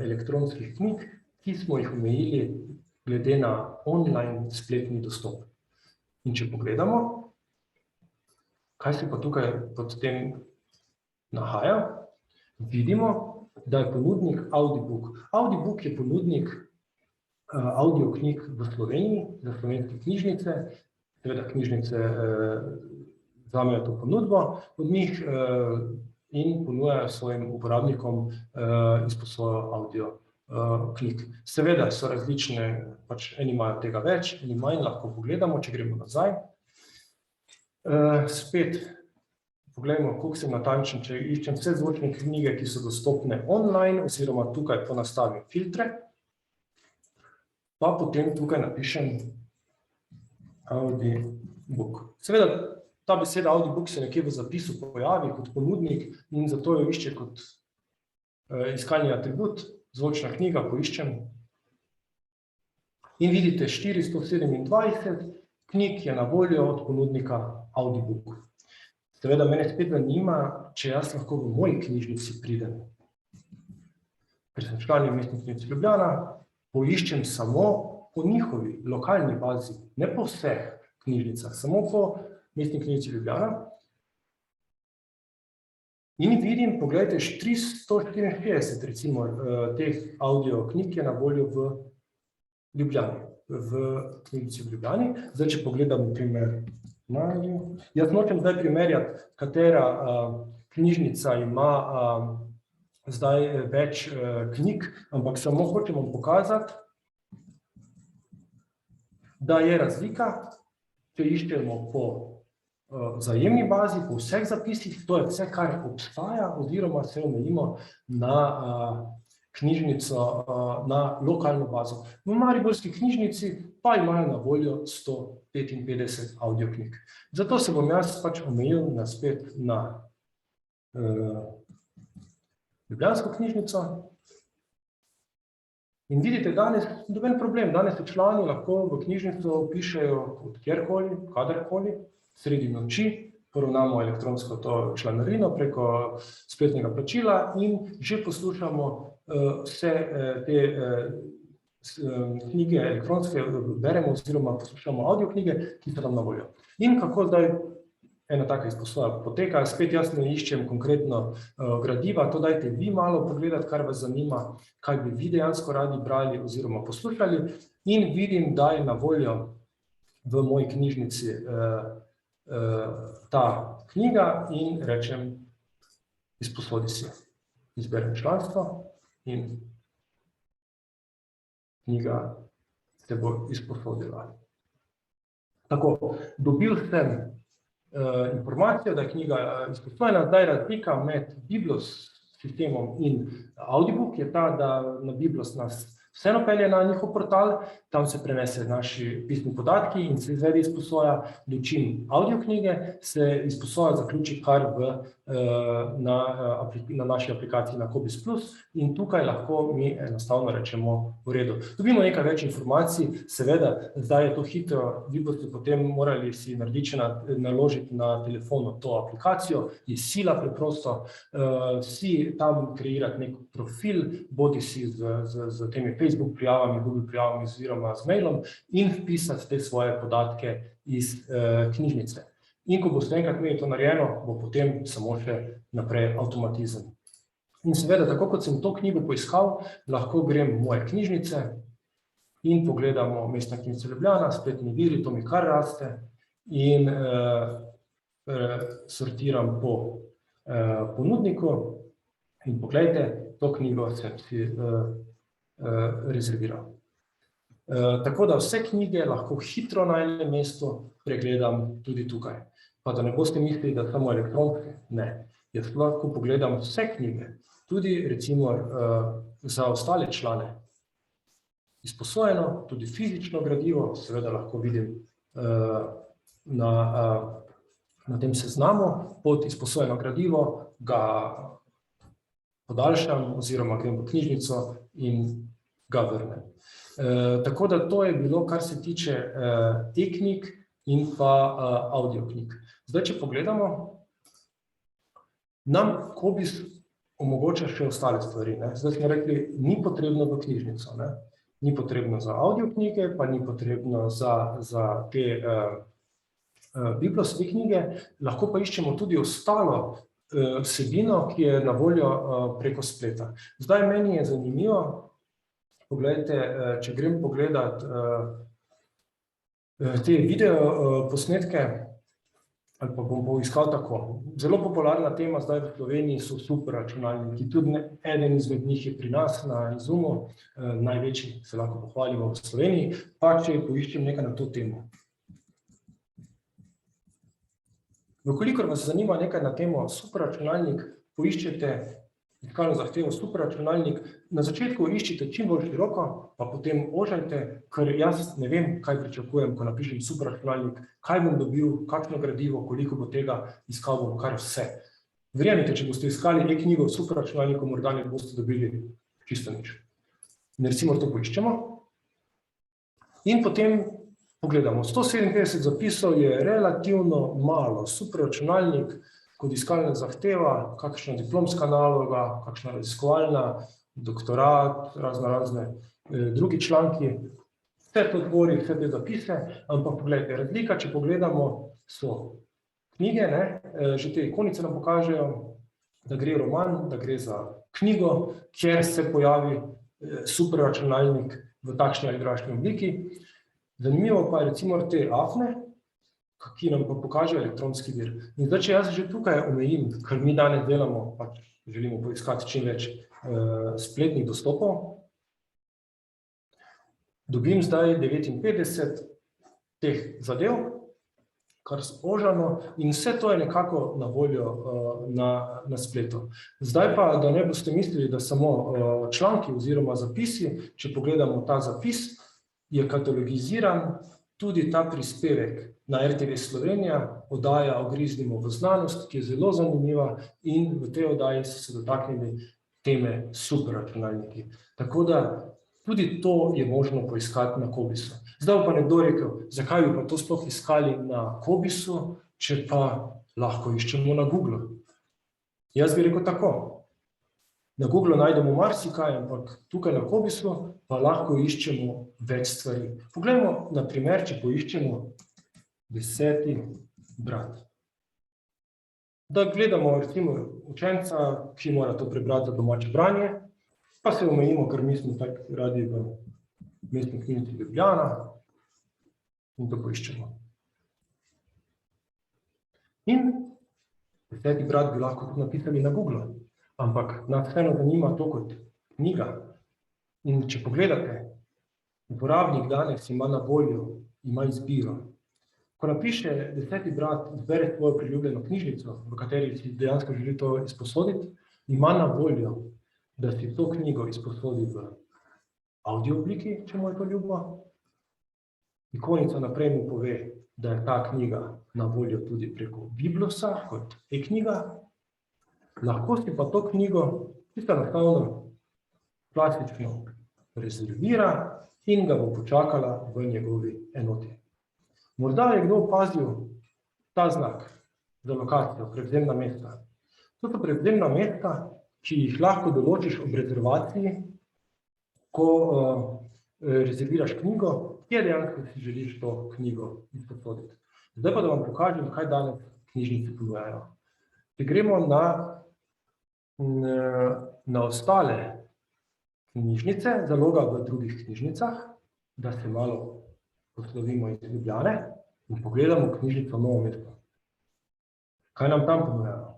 elektronskih knjig, ki smo jih omejili glede na online spletni dostop. In če pogledamo, kaj se pa tukaj pod tem nahaja, vidimo, da je ponudnik Audibook. Audibook je ponudnik audioknjig v Sloveniji, za slovenske knjižnice, seveda knjižnice vzamejo to ponudbo od njih in ponujajo svojim uporabnikom izposojo audio knjig. Seveda so različne, pač eni imajo tega več, eni manj, lahko pogledamo, če gremo nazaj. Spet poglejmo, koliko sem natančen, če iščem vse zvočne knjige, ki so dostopne online, oziroma tukaj ponastavim filtre, pa potem tukaj napišem Audibook. Seveda, ta beseda Audibook se nekje v zapisu pojavi kot ponudnik in zato jo išče kot iskalni atribut, zvočna knjiga, poiščem. In vidite, 427 knjig je na voljo od ponudnika Audibook. Seveda, mene spet zanima, če jaz lahko v moji knjižnici pridem. Ker sem član Mestne knjižnice Ljubljana, poiščem samo po njihovi lokalni bazi, ne po vseh knjižnicah, samo po Mestni knjižnici Ljubljana. In vidim, pogledajte, 354 recimo teh audio knjig je na voljo v Ljubljani, v knjižnici v Ljubljani. Zdaj, če pogledam primer, jaz nočem zdaj primerjati, katera knjižnica ima zdaj več knjig, ampak samo hočem vam pokazati, da je razlika, če iščemo po vzajemni bazi, po vseh zapisih, to je vse, kar obstaja, oziroma se omejimo na knjižnico, na lokalno bazo. V mariborski knjižnici pa imajo na voljo 155 audioknjig. Zato se bom jaz pač omejil spet na Ljubljansko knjižnico. In vidite, danes noben problem, danes se člani lahko v knjižnico vpišejo od kjerkoli, kadarkoli, sredi noči, poravnamo elektronsko to članarino preko spletnega plačila in že poslušamo vse te knjige elektronske, beremo oziroma poslušamo audioknjige, ki so nam na voljo. In kako zdaj ena taka izposoja poteka, spet jaz ne iščem konkretno gradiva, to dajte vi malo pogledati, kar vas zanima, kaj bi vi dejansko radi brali oziroma poslušali, in vidim, da je na voljo v moji knjižnici ta knjiga in rečem, izposodi si. Izberem članstvo in knjiga se bo izposodila. Tako, dobil sem informacijo, da je knjiga izposojena. Zdaj razlika med Biblos sistemom in Audibook je ta, da na Biblos nas vseeno pelje na njihov portal, tam se prenese naši pisni podatki in se izvede izposoja, dočim audioknjige, se izposoja zaključi kar na naši aplikaciji na Kobis Plus in tukaj lahko mi enostavno rečemo v redu. Dobimo nekaj več informacij, seveda, zdaj je to hitro, vi boste potem morali si naložiti na telefonu to aplikacijo, je sila preprosto, si tam kreirati nek profil, bodi si z temi Facebook prijavami, Google prijavami oziroma z mailom in vpisati te svoje podatke iz knjižnice. In ko boste enkrat imeli to narejeno, bo potem samo še naprej avtomatizem. In seveda, tako kot sem to knjigo poiskal, lahko grem v moje knjižnice in pogledamo Mestna knjižnica Ljubljana, spletni viri, to mi kar raste in sortiram po ponudniku in pogledajte, to knjigo sem si rezerviral. Tako da vse knjige lahko hitro na enem mestu pregledam tudi tukaj. Pa da ne boste mislili, da samo elektronske, ne. Jaz lahko pogledam vse knjige, tudi recimo za ostale člane izposojeno, tudi fizično gradivo, seveda lahko vidim na tem seznamu, pod izposojeno gradivo ga podaljšam oziroma grem v knjižnico in ga vrnem. Tako da to je bilo, kar se tiče e-knjig in pa audioknjig. Zdaj, če pogledamo, nam Kobis omogoča še ostale stvari. Zdaj smo rekli, ni potrebno v knjižnico, ni potrebno za audio knjige, pa ni potrebno za te bibliotske knjige, lahko pa iščemo tudi ostalo vsebino, ki je na voljo preko spleta. Zdaj meni je zanimivo, poglejte, če grem pogledat te video posnetke, ali pa bom poiskal tako. Zelo popularna tema zdaj v Sloveniji so superračunalniki, tudi eden izmed njih je pri nas na Izumu, največji, se lahko pohvalimo v Sloveniji, pa če poiščem nekaj na to temo. Vkolikor vas zanima nekaj na temo superračunalnik, poiščete iskalno zahtevo superračunalnik, na začetku iščite čim bolj široko, pa potem ožajte, ker jaz ne vem, kaj pričakujem, ko napišem superračunalnik, kaj bom dobil, kakšno gradivo, koliko bo tega, iskal bom kar vse. Verjemite, če boste iskali e-knjigo v superračunalniku, morda ne boste dobili čisto nič. In recimo to poiščemo in potem pogledamo. 157 zapisov je relativno malo. Superračunalnik kot iskalna zahteva, kakšna diplomska naloga, kakšna raziskovalna, doktorat, razne drugi članki, vse to tvori, vse te zapise, ampak pogledajte, razlika, če pogledamo, so knjige, že te ikonice nam pokažejo, da gre roman, da gre za knjigo, kjer se pojavi superračunalnik v takšni ali drugačni obliki. Zanimivo pa je recimo te afne, ki nam pa pokaže elektronski vir. In zdaj, če jaz že tukaj omejim, ker mi danes delamo, pač želimo poiskati čim več spletnih dostopov, dobim zdaj 59 teh zadev, kar ožano, in vse to je nekako na voljo na spletu. Zdaj pa, da ne boste mislili, da samo članki oziroma zapisi, če pogledamo ta zapis, je katalogiziran tudi ta prispevek na RTV Slovenija, oddaja Ogriznimo v znanost, ki je zelo zanimiva in v tej oddaji so se dotaknili teme superračunalniki. Tako da tudi to je možno poiskati na Cobisu. Zdaj pa nekdo rekel, zakaj bi pa to sploh iskali na Cobisu, če pa lahko iščemo na Google. Jaz bi rekel tako. Na Google najdemo marsikaj, ampak tukaj na Cobisu pa lahko iščemo več stvari. Poglejmo, na primer, če poiščemo 10. brat. Da gledamo recimo učenca, ki mora to prebrati za domače branje, pa se omejimo, ker mi smo tako radi v mestni knjižnici Ljubljana in to poiščemo. In 10. brat bi lahko tudi napisali na Google, ampak nas vseeno zanima to kot knjiga. In če pogledate, uporabnik danes ima na voljo, ima izbiro. Ko napiše 10. brat, izbere svojo priljubljeno knjižnico, v kateri si dejansko želi to izposoditi, ima na voljo, da si to knjigo izposodi v audio obliki, če mu je to ljubo. Ikonica naprej mu pove, da je ta knjiga na voljo tudi preko Biblosa, kot e-knjiga. Lahko si pa to knjigo čisto enostavno plastično rezervira in ga bo počakala v njegovi enoti. Morda je kdo opazil ta znak za lokacijo, prevzemna mesta. To so prevzemna mesta, ki jih lahko določiš ob rezervaciji, ko rezerviraš knjigo, kje dejansko si želiš to knjigo izposoditi. Zdaj pa da vam pokažem, kaj danes knjižnice ponujajo. Če gremo na ostale knjižnice, zaloga v drugih knjižnicah, da se malo poslovimo iz Ljubljane in pogledamo knjižnico Novo mesto. Kaj nam tam ponujajo?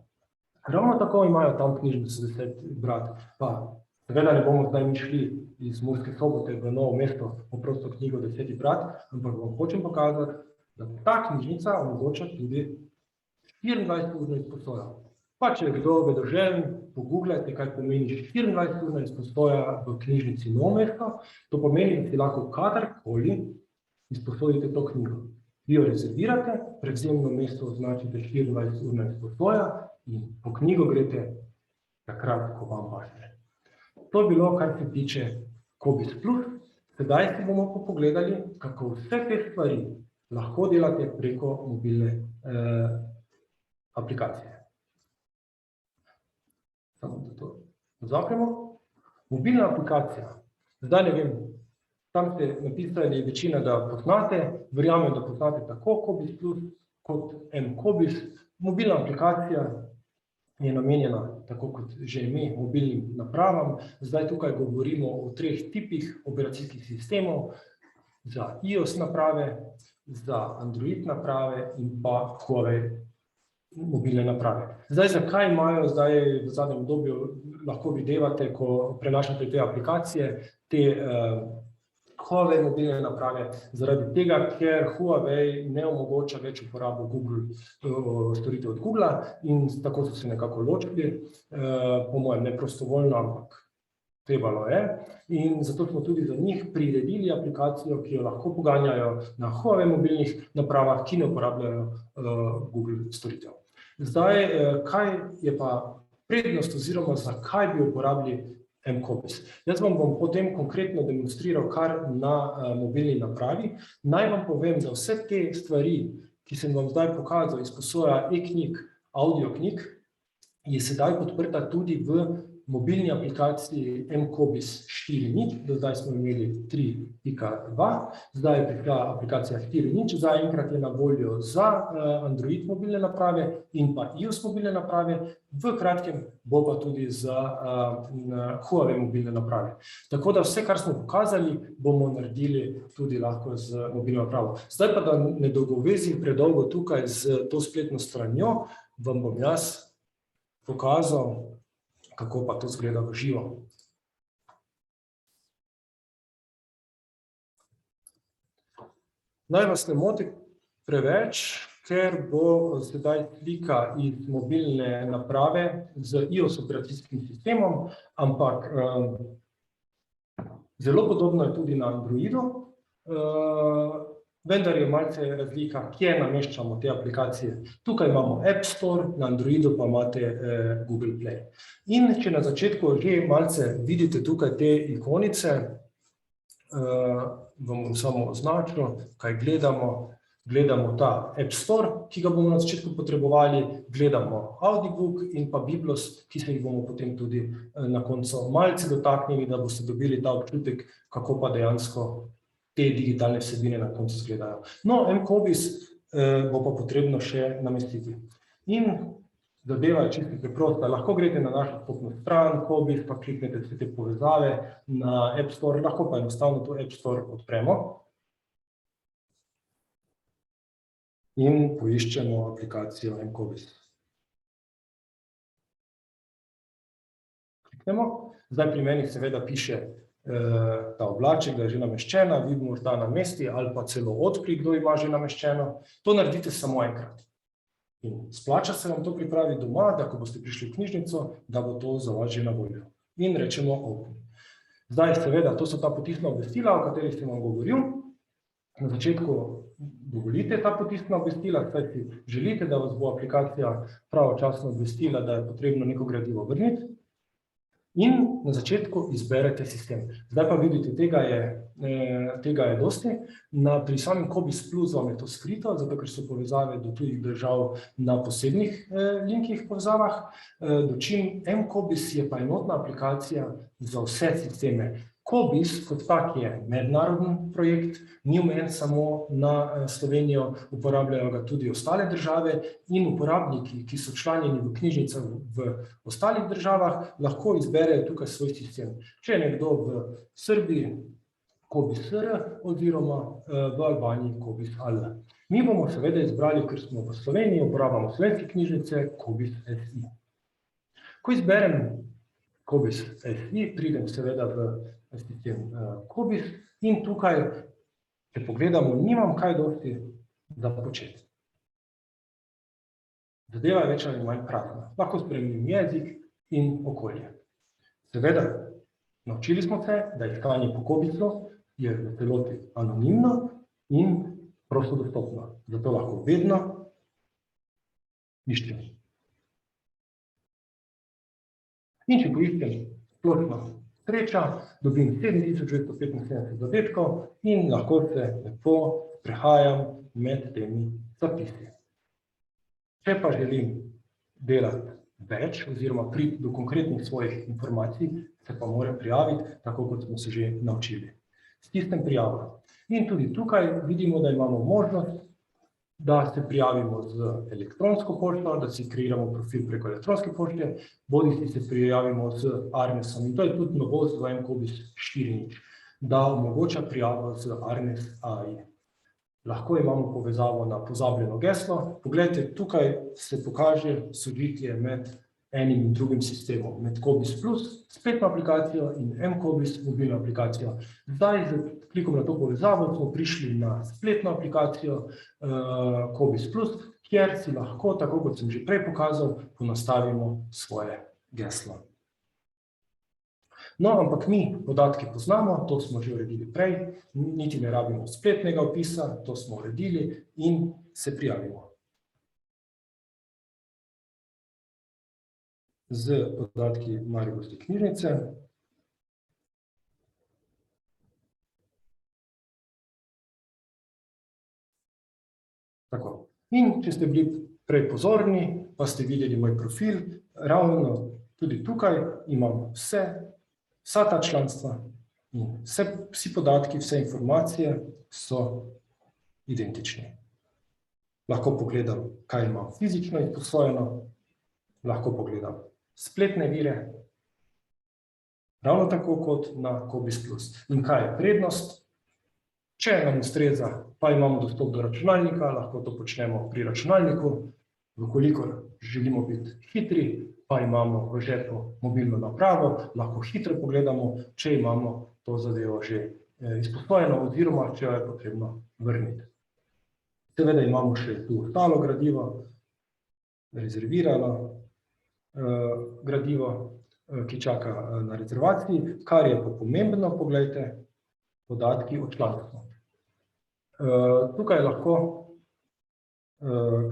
Ravno tako imajo tam knjižnico 10. brat, pa seveda ne bomo zdaj mi šli iz Murske Sobote v Novo mesto po prosto knjigo 10. brat, ampak vam hočem pokazati, da ta knjižnica omogoča tudi 24-urno izposojo. Pa če je kdo vedoželjen, pogooglajte, kaj pomeni 24-urna izposoja v knjižnici Novo mesto, to pomeni, da si lahko kadarkoli izposodite to knjigo. Vi jo rezervirate, prevzemno mesto označite 24-urna izposoja in po knjigo greste takrat, ko vam paše. To je bilo, kar se tiče Cobis Plus. Sedaj si bomo pogledali, kako vse te stvari lahko delate preko mobilne aplikacije. Samo da to zapremo. Mobilna aplikacija. Zdaj ne vem, tam ste napisali večina, da poznate, verjamem, da poznate tako Cobis Plus kot mCobis. Mobilna aplikacija je namenjena, tako kot že ime, mobilnim napravam. Zdaj tukaj govorimo o 3 tipih operacijskih sistemov, za iOS naprave, za Android naprave in pa Huawei mobilne naprave. Zdaj, zakaj imajo zdaj v zadnjem obdobju, lahko videvate, ko prenašate te aplikacije, te Huawei mobilne naprave, zaradi tega, ker Huawei ne omogoča več uporabo storitev od Google in tako so se nekako ločili, po mojem ne prostovoljno, ampak trebalo je. In zato smo tudi za njih priredili aplikacijo, ki jo lahko poganjajo na Huawei mobilnih napravah, ki ne uporabljajo Google storitev. Zdaj, kaj je pa prednost oziroma zakaj bi uporabili mCobis? Jaz vam bom potem konkretno demonstriral kar na mobilni napravi. Naj vam povem, da vse te stvari, ki sem vam zdaj pokazal, izposoja e-knjig, audioknjig, je sedaj podprta tudi v mobilni aplikaciji mCobis 4.0, do zdaj smo imeli 3.2, zdaj je prišla aplikacija 4.0, zaenkrat je na voljo za Android mobilne naprave in pa iOS mobilne naprave, v kratkem bo pa tudi za Huawei mobilne naprave. Tako da vse, kar smo pokazali, bomo naredili tudi lahko z mobilno napravo. Zdaj pa, da ne dolgovezim predolgo tukaj z to spletno stranjo, vam bom jaz pokazal, kako pa to izgleda v živo. Naj vas ne moti preveč, ker bo sedaj slika iz mobilne naprave z iOS operacijskim sistemom, ampak zelo podobno je tudi na Androidu, vendar je malce razlika, kje nameščamo te aplikacije. Tukaj imamo App Store, na Androidu pa imate Google Play. In če na začetku že malce vidite tukaj te ikonice, vam bom samo označil, kaj gledamo. Gledamo ta App Store, ki ga bomo na začetku potrebovali, gledamo Audiobook in pa Biblos, ki se jih bomo potem tudi na koncu malce dotaknili, da boste dobili ta občutek, kako pa dejansko te digitalne vsebine na koncu izgledajo. No, mCobis bo pa potrebno še namestiti. In zadeva je čisto preprosta. Lahko greste na našo spletno stran, Cobis, pa kliknete vse te povezave na App Store, lahko pa enostavno to App Store odpremo in poiščemo aplikacijo mCobis. Kliknemo. Zdaj pri meni seveda piše ta oblaček, da je že nameščena, vi morda namesti ali pa celo odkri, kdo ima že nameščeno. To naredite samo enkrat. In splača se vam to pripravi doma, da ko boste prišli v knjižnico, da bo to za vas že na voljo. In rečemo open. Zdaj seveda, to so ta potisna obvestila, o katerih sem vam govoril. Na začetku dovolite ta potisna obvestila, saj si želite, da vas bo aplikacija pravočasno obvestila, da je potrebno neko gradivo vrniti. In na začetku izberete sistem. Zdaj pa vidite, tega je dosti. Pri samem Cobis Plus vam je to skrito, zato ker so povezave do tujih držav na posebnih linkih povezavah. Dočim mCobis je pa enotna aplikacija za vse sisteme. Cobis kot tak je mednaroden projekt, ni omejen samo na Slovenijo, uporabljajo ga tudi ostale države in uporabniki, ki so članjeni v knjižnicah v ostalih državah, lahko izberejo tukaj svoj sistem. Če je nekdo v Srbiji, Cobis SR oziroma v Albaniji Cobis AL. Mi bomo seveda izbrali, ker smo v Sloveniji, uporabljamo slovenske knjižnice, Cobis SI. Ko izberem Cobis SI, pridem seveda v sistem Cobis in tukaj, če pogledamo, nimam kaj dosti za početi. Zadeva je več ali manj prazna. Lahko spremenim jezik in okolje. Seveda, naučili smo se, da iskanje po Cobisu je v celoti anonimno in prosto dostopno. Zato lahko vedno iščem. In če poiščem splošno sreča, dobim 7275 zadetkov in lahko se lepo prehajam med temi zapisi. Če pa želim delati več oziroma priti do konkretnih svojih informacij, se pa mora prijaviti, tako kot smo se že naučili. Stisnem prijavo. In tudi tukaj vidimo, da imamo možnost, da se prijavimo z elektronsko pošto, da si kreiramo profil preko elektronske pošte, bodisi se prijavimo z Arnesom. In to je tudi novost v mCOBIS 4.0, da omogoča prijavo z Arnes AI. Lahko imamo povezavo na pozabljeno geslo. Poglejte, tukaj se pokaže sožitje med enim in drugim sistemom, med COBIS Plus, spletno aplikacijo in mCOBIS mobilno aplikacijo. Zdaj, z klikom na to povezavo, smo prišli na spletno aplikacijo COBIS Plus, kjer si lahko, tako kot sem že prej pokazal, ponastavimo svoje geslo. No, ampak mi podatke poznamo, to smo že uredili prej, niti ne rabimo spletnega opisa, to smo uredili in se prijavimo. Z podatki Mariborske knjižnice. Tako. In če ste bili prej pozorni, pa ste videli moj profil, ravno tudi tukaj imam vsa ta članstva in vsi podatki, vse informacije so identični. Lahko pogledam, kaj imam fizično izposojeno, lahko pogledam spletne vire, ravno tako kot na COBIS Plus. In kaj je prednost? Če nam ustreza, pa imamo dostop do računalnika, lahko to počnemo pri računalniku, vkolikor želimo biti hitri, pa imamo v žepu mobilno napravo, lahko hitro pogledamo, če imamo to zadevo že izposojeno oziroma če jo je potrebno vrniti. Seveda imamo še tu ostalo gradivo, rezervirano gradivo, ki čaka na rezervaciji, kar je pa pomembno, poglejte, podatki o članstvu. Tukaj lahko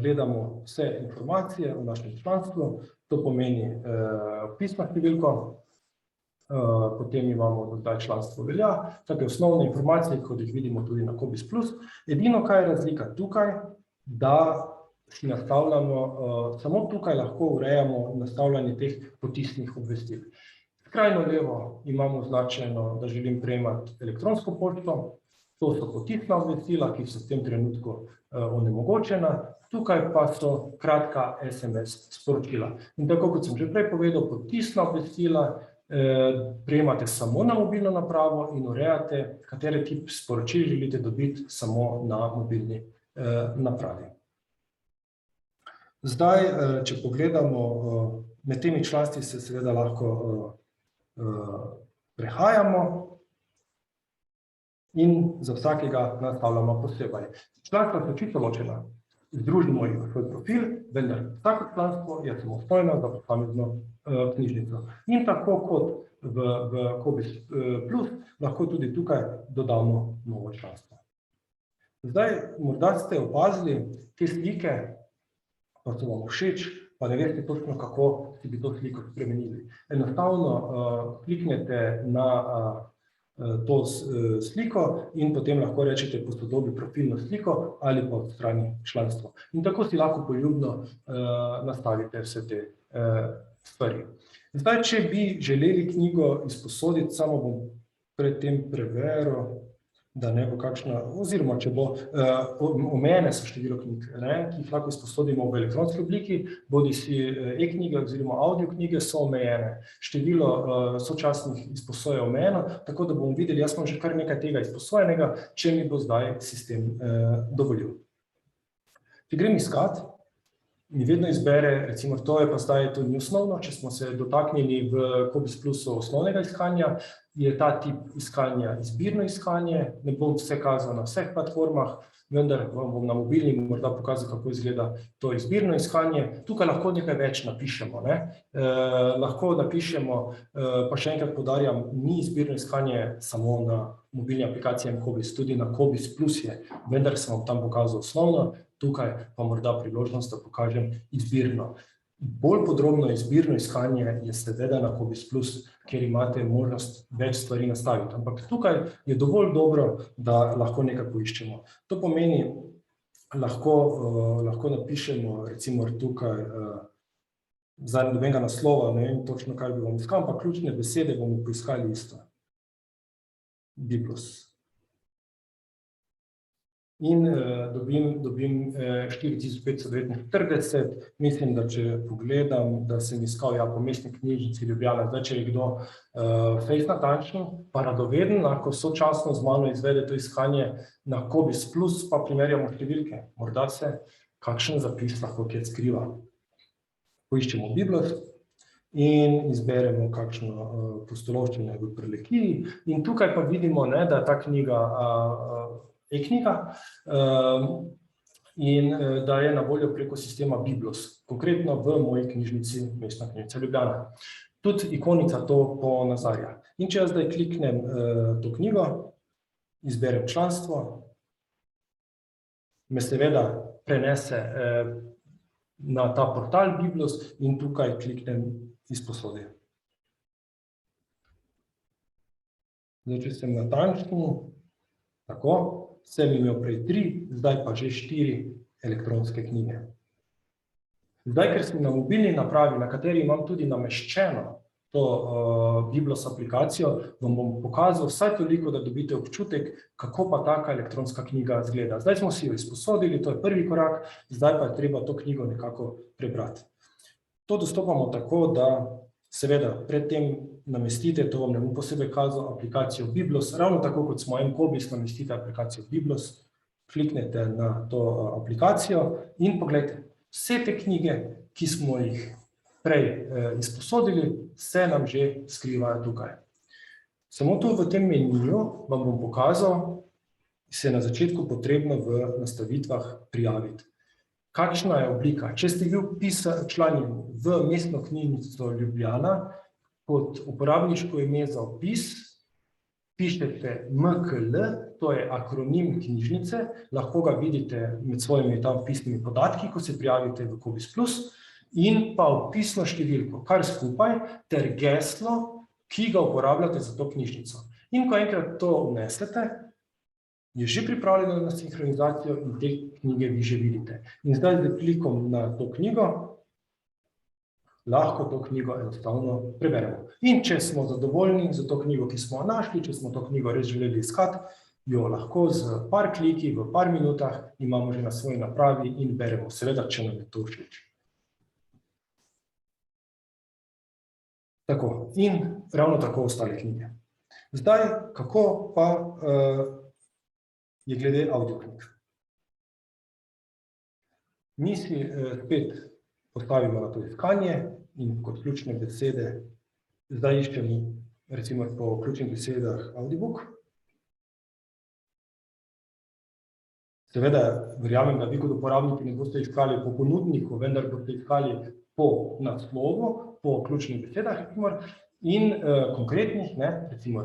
gledamo vse informacije o našem članstvu, to pomeni pisno številko, potem imamo, da članstvo velja, take osnovne informacije, kot jih vidimo tudi na COBIS Plus. Edino, kaj je razlika tukaj, da si nastavljamo, samo tukaj lahko urejamo nastavljanje teh potisnih obvestil. Skrajno levo imamo označeno, da želim prejemati elektronsko pošto, to so potisna obvestila, ki so v tem trenutku onemogočena, tukaj pa so kratka SMS sporočila. In tako kot sem že prej povedal, potisna obvestila prejemate samo na mobilno napravo in urejate, katere tip sporočil želite dobiti samo na mobilni napravi. Zdaj, če pogledamo, med temi članstvi se seveda lahko prehajamo in za vsakega nastavljamo posebej. Članstva so čisto ločena, združimo jih v svoj profil, vendar vsako članstvo je samostojno za posamezno knjižnico. In tako kot v COBIS Plus, lahko tudi tukaj dodamo novo članstvo. Zdaj, morda ste opazili te slike, pa so vam všeč, pa ne veste točno, kako si bi to sliko spremenili. Enostavno kliknete na to sliko in potem lahko rečete posodobi profilno sliko ali pa odstrani članstvo. In tako si lahko poljubno nastavite vse te stvari. Zdaj, če bi želeli knjigo izposoditi, samo bom pred tem preveril, da ne bo kakšna, oziroma če bo omejene so število knjig, ki jih lahko izposodimo v elektronski obliki, bodisi e-knjige oziroma audio knjige so omejene. Število sočasnih izposoj je omejeno, tako da bomo videli, jaz imam že kar nekaj tega izposojenega, če mi bo zdaj sistem dovolil. Če grem iskat, mi vedno izbere, recimo to je pa zdaj, to ni osnovno, če smo se dotaknili v COBIS Plusu osnovnega iskanja, je ta tip iskanja izbirno iskanje, ne bom vse kazal na vseh platformah, vendar vam bom na mobilni morda pokazal, kako izgleda to izbirno iskanje. Tukaj lahko nekaj več napišemo. Lahko napišemo, pa še enkrat poudarjam, ni izbirno iskanje samo na mobilni aplikaciji mCOBIS, tudi na COBIS Plus je, vendar sem vam tam pokazal osnovno, tukaj pa morda priložnost, da pokažem izbirno. Bolj podrobno izbirno iskanje je seveda na COBIS Plus, kjer imate možnost več stvari nastaviti. Ampak tukaj je dovolj dobro, da lahko nekaj poiščemo. To pomeni, lahko napišemo recimo tukaj Zdaj nobenega naslova, ne vem točno, kaj bi vam iskal, ampak ključne besede bomo poiskali isto. Biblos. In dobim 4549, mislim, da če pogledam, da sem iskal po mestni knjižnici Ljubljana, zdaj, če je kdo fejst natančen, pa radoveden, lahko sočasno z mano izvede to iskanje na Cobiss Plus, pa primerjamo številke. Morda se kakšen zapis lahko kje skriva. Poiščemo Biblos in izberemo kakšno pustolovščino v prelekiji. In tukaj pa vidimo, da je ta knjiga e-knjiga in da je na voljo preko sistema Biblos, konkretno v moji knjižnici Mestna knjižnica Ljubljana. Tudi ikonica to ponazarja. In če jaz zdaj kliknem to knjigo, izberem članstvo, me seveda prenese na ta portal Biblos in tukaj kliknem izposoditi. Zdaj, če sem natančen, tako, sem imel prej 3, zdaj pa že 4 elektronske knjige. Zdaj, ker sem na mobilni napravi, na kateri imam tudi nameščeno to Biblos aplikacijo, vam bom pokazal vsaj toliko, da dobite občutek, kako pa taka elektronska knjiga izgleda. Zdaj smo si jo izposodili, to je prvi korak, zdaj pa je treba to knjigo nekako prebrati. To dostopamo tako, da seveda predtem namestite, to vam ne bom posebej kazal, aplikacijo Biblos, ravno tako kot smo Cobiss, namestite aplikacijo Biblos, kliknete na to aplikacijo in pogledajte, vse te knjige, ki smo jih prej izposodili, se nam že skrivajo tukaj. Samo to v tem meniju vam bom pokazal, se je na začetku potrebno v nastavitvah prijaviti. Kakšna je oblika? Če ste bil včlanjen v Mestno knjižnico Ljubljana, kot uporabniško ime za opis, pišete MKL, to je akronim knjižnice, lahko ga vidite med svojimi tam vpisnimi podatki, ko se prijavite v Cobiss Plus, in pa vpisno številko, kar skupaj, ter geslo, ki ga uporabljate za to knjižnico. In ko enkrat to vnesete, je že pripravljeno na sinhronizacijo in te knjige vi že vidite. In zdaj z klikom na to knjigo, lahko to knjigo enostavno preberemo. In če smo zadovoljni za to knjigo, ki smo našli, če smo to knjigo res želeli iskati, jo lahko z par kliki, v par minutah imamo že na svoji napravi in beremo, seveda, če nam je to všeč. Tako, in ravno tako ostale knjige. Zdaj, kako pa je glede audioknjig. Mi si spet postavimo na to iskanje in kot ključne besede zdaj iščemo recimo po ključnih besedah audiobook. Seveda, verjamem, da vi kot uporabniki ne boste iskali po ponudniku, vendar boste iskali po naslovu, po ključnih besedah in konkretnih, recimo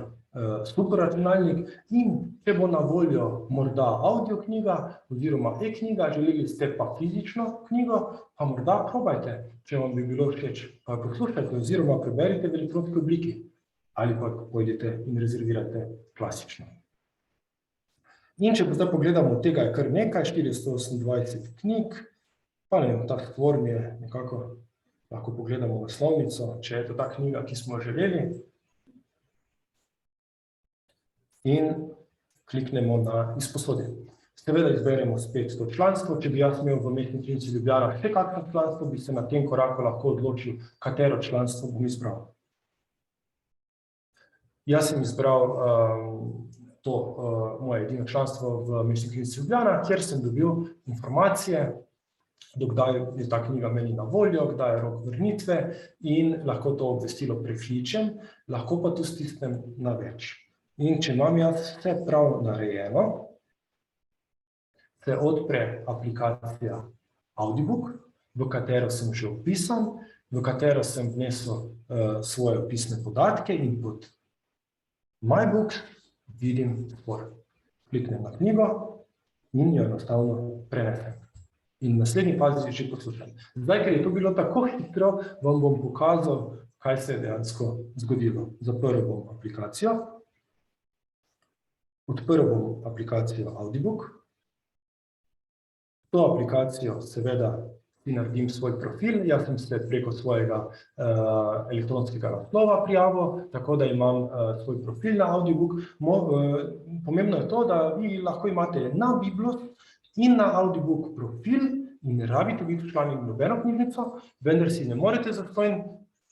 superračunalnik, in če bo na voljo morda audioknjiga oziroma e-knjiga, želeli ste pa fizično knjigo, pa morda probajte, če vam bi bilo všeč, pa poslušajte oziroma preberite v elektronski obliki ali pa pojdite in rezervirate klasično. In če zdaj pogledamo, tega je kar nekaj, 428 knjig, pa ne vem, ta stvorm je nekako, lahko pogledamo naslovnico, če je to ta knjiga, ki smo želeli. In kliknemo na izposodje. Seveda izberemo spet to članstvo, če bi jaz imel v Mestni knjižnici Ljubljana še kakšno članstvo, bi se na tem koraku lahko odločil, katero članstvo bom izbral. Jaz sem izbral to moje edino članstvo v Mestni knjižnici Ljubljana, kjer sem dobil informacije, do kdaj je ta knjiga meni na voljo, kdaj je rok vrnitve in lahko to obvestilo prekličem, lahko pa tu stisnem na več. In če imam jaz vse prav narejeno, se odpre aplikacija Audiobook, v katero sem že vpisan, v katero sem vnesel svoje vpisne podatke in pod My Books vidim spor. Kliknem na knjigo in jo enostavno prenesem. In v naslednji fazi že poslušam. Zdaj, ker je to bilo tako hitro, vam bom pokazal, kaj se je dejansko zgodilo. Zaprl bom aplikacijo. Odprl bom aplikacijo Audiobook. To aplikacijo seveda si naredim svoj profil. Jaz sem se preko svojega elektronskega naslova prijavil, tako da imam svoj profil na Audiobook. Pomembno je to, da vi lahko imate na Biblos in na Audiobook profil in ne rabite biti včlanjeni v nobeno knjižnico, vendar si ne morete zastonj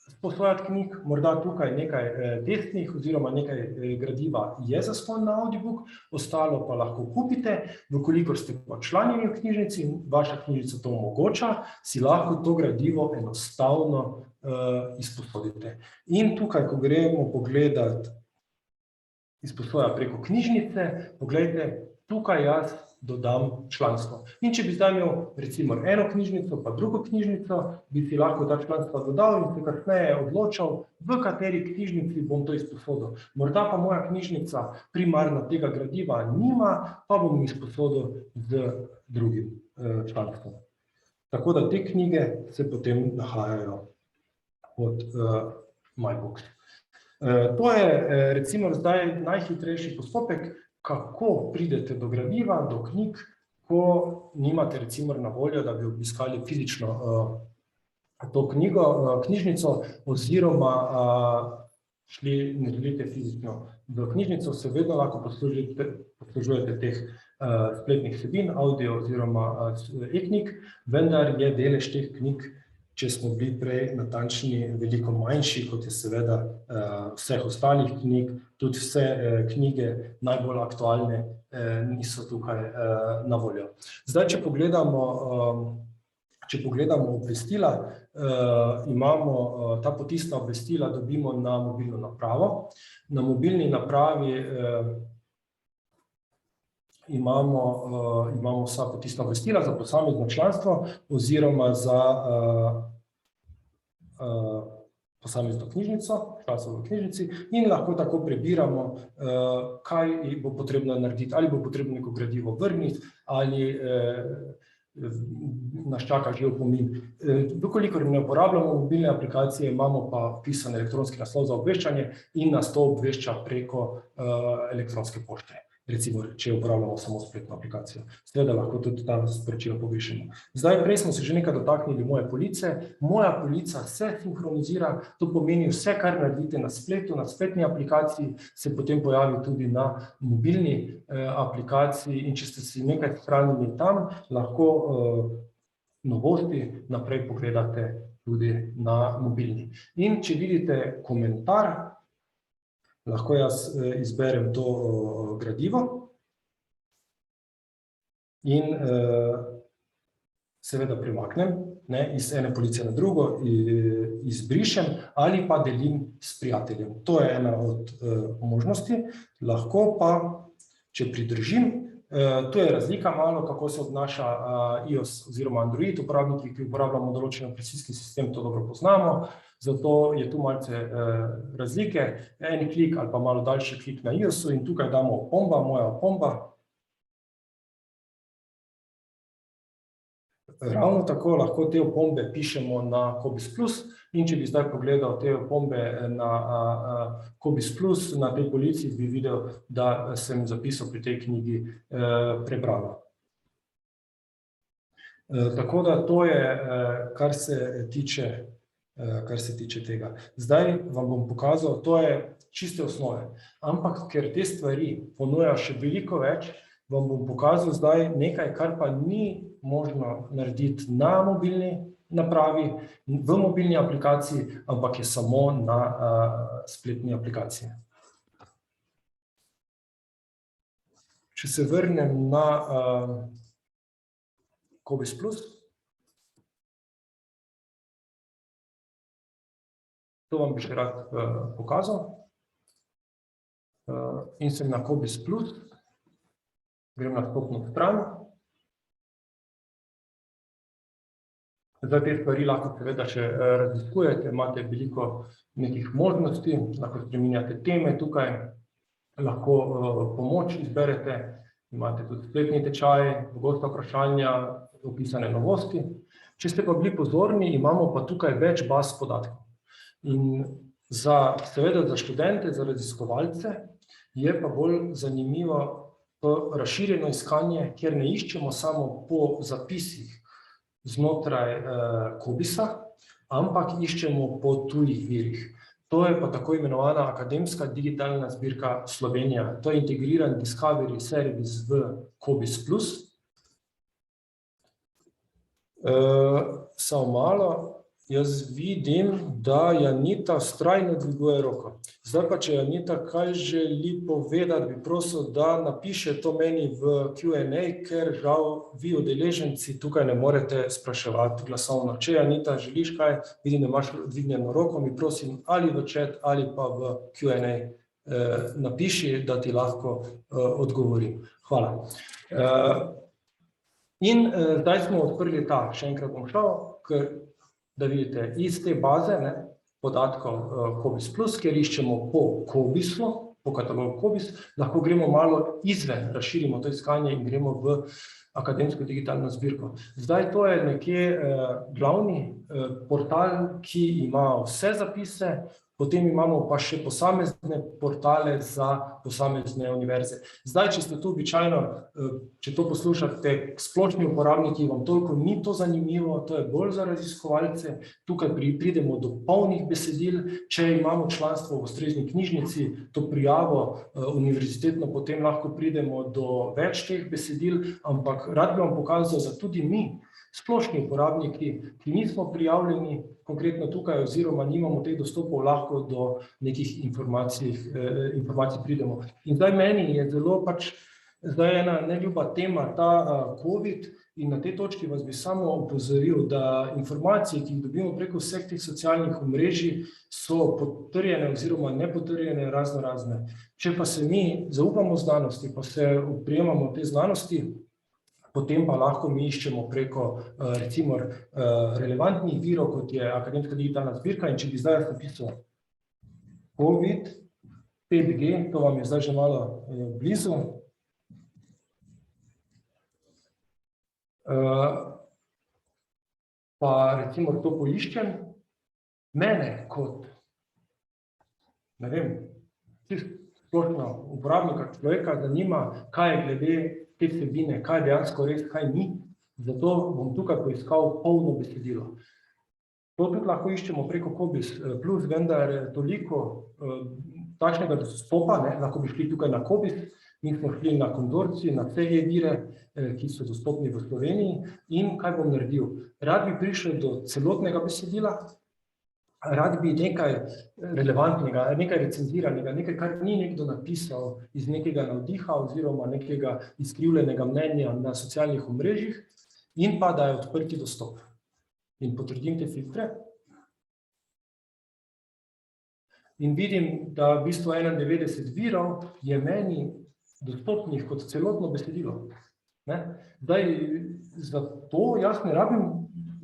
sposojati knjig, morda tukaj nekaj desnih oziroma nekaj gradiva je zastonj na Audiobook, ostalo pa lahko kupite, vkolikor ste pa članjeni v knjižnici in vaša knjižnica to omogoča, si lahko to gradivo enostavno izposodite. In tukaj, ko gremo pogledati izposoja preko knjižnice, pogledajte, tukaj jaz dodam članstvo. In če bi zdaj imel recimo eno knjižnico pa drugo knjižnico, bi si lahko ta članstva dodal in se kasneje odločal, v kateri knjižnici bom to izposodil. Morda pa moja knjižnica primarno tega gradiva nima, pa bom izposodil z drugim članstvom. Tako da te knjige se potem nahajajo pod MyBooks. To je recimo zdaj najhitrejši postopek, kako pridete do gradiva, do knjig, ko nimate recimo na voljo, da bi obiskali fizično to knjižnico oziroma ne želite fizično v knjižnico, se vedno lahko poslužujete teh spletnih vsebin, audio oziroma e-knjig, vendar je delež teh knjig, če smo bili prej natančni, veliko manjši, kot je seveda vseh ostalih knjig, tudi vse knjige najbolj aktualne niso tukaj na voljo. Zdaj, če pogledamo obvestila, imamo ta potisna obvestila, dobimo na mobilno napravo. Na mobilni napravi imamo vsa potisna obvestila za posamezno članstvo oziroma za posamezno knjižnico, članstvo v knjižnici in lahko tako prebiramo, kaj bo potrebno narediti, ali bo potrebno neko gradivo vrniti, ali nas čaka že opomin. Vkolikor ne uporabljamo mobilne aplikacije, imamo pa vpisan elektronski naslov za obveščanje in nas to obvešča preko elektronske pošte. Recimo, če uporabljamo samo spletno aplikacijo. Seveda lahko tudi ta sporočila povišamo. Zdaj, prej smo se že nekaj dotaknili moje police. Moja polica se sinhronizira, to pomeni vse, kar naredite na spletu, na spletni aplikaciji, se potem pojavi tudi na mobilni aplikaciji in če ste si nekaj shranili tam, lahko novosti naprej pogledate tudi na mobilni. In če vidite komentar, lahko jaz izberem to gradivo in seveda premaknem iz ene police na drugo, izbrišem ali pa delim s prijateljem. To je ena od možnosti. Lahko pa, če pridržim, to je razlika malo, kako se obnaša iOS oziroma Android uporabniki, ki uporabljamo določen operacijski sistem, to dobro poznamo. Zato je tu malce razlike, en klik ali pa malo daljši klik na iOS-u in tukaj damo opomba, moja opomba. Ravno tako lahko te opombe pišemo na Cobiss Plus in če bi zdaj pogledal te opombe na Cobiss Plus, na tej polici bi videl, da sem zapisal pri tej knjigi prebrala. Tako da to je, kar se tiče tega. Zdaj vam bom pokazal, to je čiste osnove, ampak ker te stvari ponujajo še veliko več, vam bom pokazal zdaj nekaj, kar pa ni možno narediti na mobilni napravi, v mobilni aplikaciji, ampak je samo na spletni aplikaciji. Če se vrnem na Cobiss Plus, to vam bi še rad pokazal. In sem na Cobiss Plus, grem na vstopno stran. Zdaj te stvari lahko seveda še raziskujete, imate veliko nekih možnosti, lahko spreminjate teme tukaj, lahko pomoč izberete, imate tudi spletni tečaj, pogosta vprašanja, opisane novosti. Če ste pa bili pozorni, imamo pa tukaj več baz podatkov. In seveda za študente, za raziskovalce je pa bolj zanimivo razširjeno iskanje, kjer ne iščemo samo po zapisih znotraj COBIS-a, ampak iščemo po tujih virih. To je pa tako imenovana akademska digitalna zbirka Slovenija. To je integriran Discovery servis v COBIS+. Samo malo, jaz vidim, da Janita vztrajno dviguje roko. Zdaj pa, če Janita kaj želi povedati, bi prosil, da napiše to meni v Q&A, ker žal vi udeleženci tukaj ne morete spraševati glasovno. Če Janita želiš kaj, vidim, da imaš dvignjeno roko, mi prosim ali v chat ali pa v Q&A napiši, da ti lahko odgovorim. Hvala. In zdaj smo odprli ta, še enkrat bom šel, da vidite, iz te baze podatkov COBIS+, kjer iščemo po COBIS-u, po katalogu COBIS, lahko gremo malo izven, razširimo to iskanje in gremo v akademsko digitalno zbirko. Zdaj to je nekje glavni portal, ki ima vse zapise, potem imamo pa še posamezne portale za posamezne univerze. Zdaj, če ste tu običajno, če to poslušate, splošni uporabniki, vam toliko ni to zanimivo, to je bolj za raziskovalce, tukaj pridemo do polnih besedil, če imamo članstvo v ustrezni knjižnici, to prijavo univerzitetno, potem lahko pridemo do več teh besedil, ampak rad bi vam pokazal, da tudi mi, splošni uporabniki, ki nismo prijavljeni konkretno tukaj oziroma nimamo teh dostopov, lahko do nekih informacij pridemo. In zdaj meni je zelo zdaj ena neljuba tema, ta COVID, in na tej točki vas bi samo opozoril, da informacije, ki jih dobimo preko vseh teh socialnih omrežij, so potrjene oziroma nepotrjene razne. Če pa se mi zaupamo znanosti, pa se oprijemamo te znanosti, potem pa lahko mi iščemo preko, recimo, relevantnih virov, kot je akademska digitalna zbirka, in če bi zdaj napisal COVID, 5G, to vam je zdaj že malo blizu, pa recimo to poiščem, mene kot, ne vem, splošno uporabnika, človeka zanima, kaj je glede te vsebine, kaj je dejansko res, kaj ni, zato bom tukaj poiskal polno besedilo. To tudi lahko iščemo preko COBIS+, vendar toliko takšnega dostopa, lahko bi šli tukaj na COBIS, mi smo šli na konzorcij, na vse vire, ki so dostopni v Sloveniji, in kaj bom naredil? Rad bi prišel do celotnega besedila, rad bi nekaj relevantnega, nekaj recenziranega, nekaj, kar ni nekdo napisal iz nekega navdiha oziroma nekega izkrivljenega mnenja na socialnih omrežjih, in pa da je odprti dostop. In potrdim te filtre. In vidim, da v bistvu 91 virov je meni dostopnih kot celotno besedilo. Zdaj, zato jaz ne rabim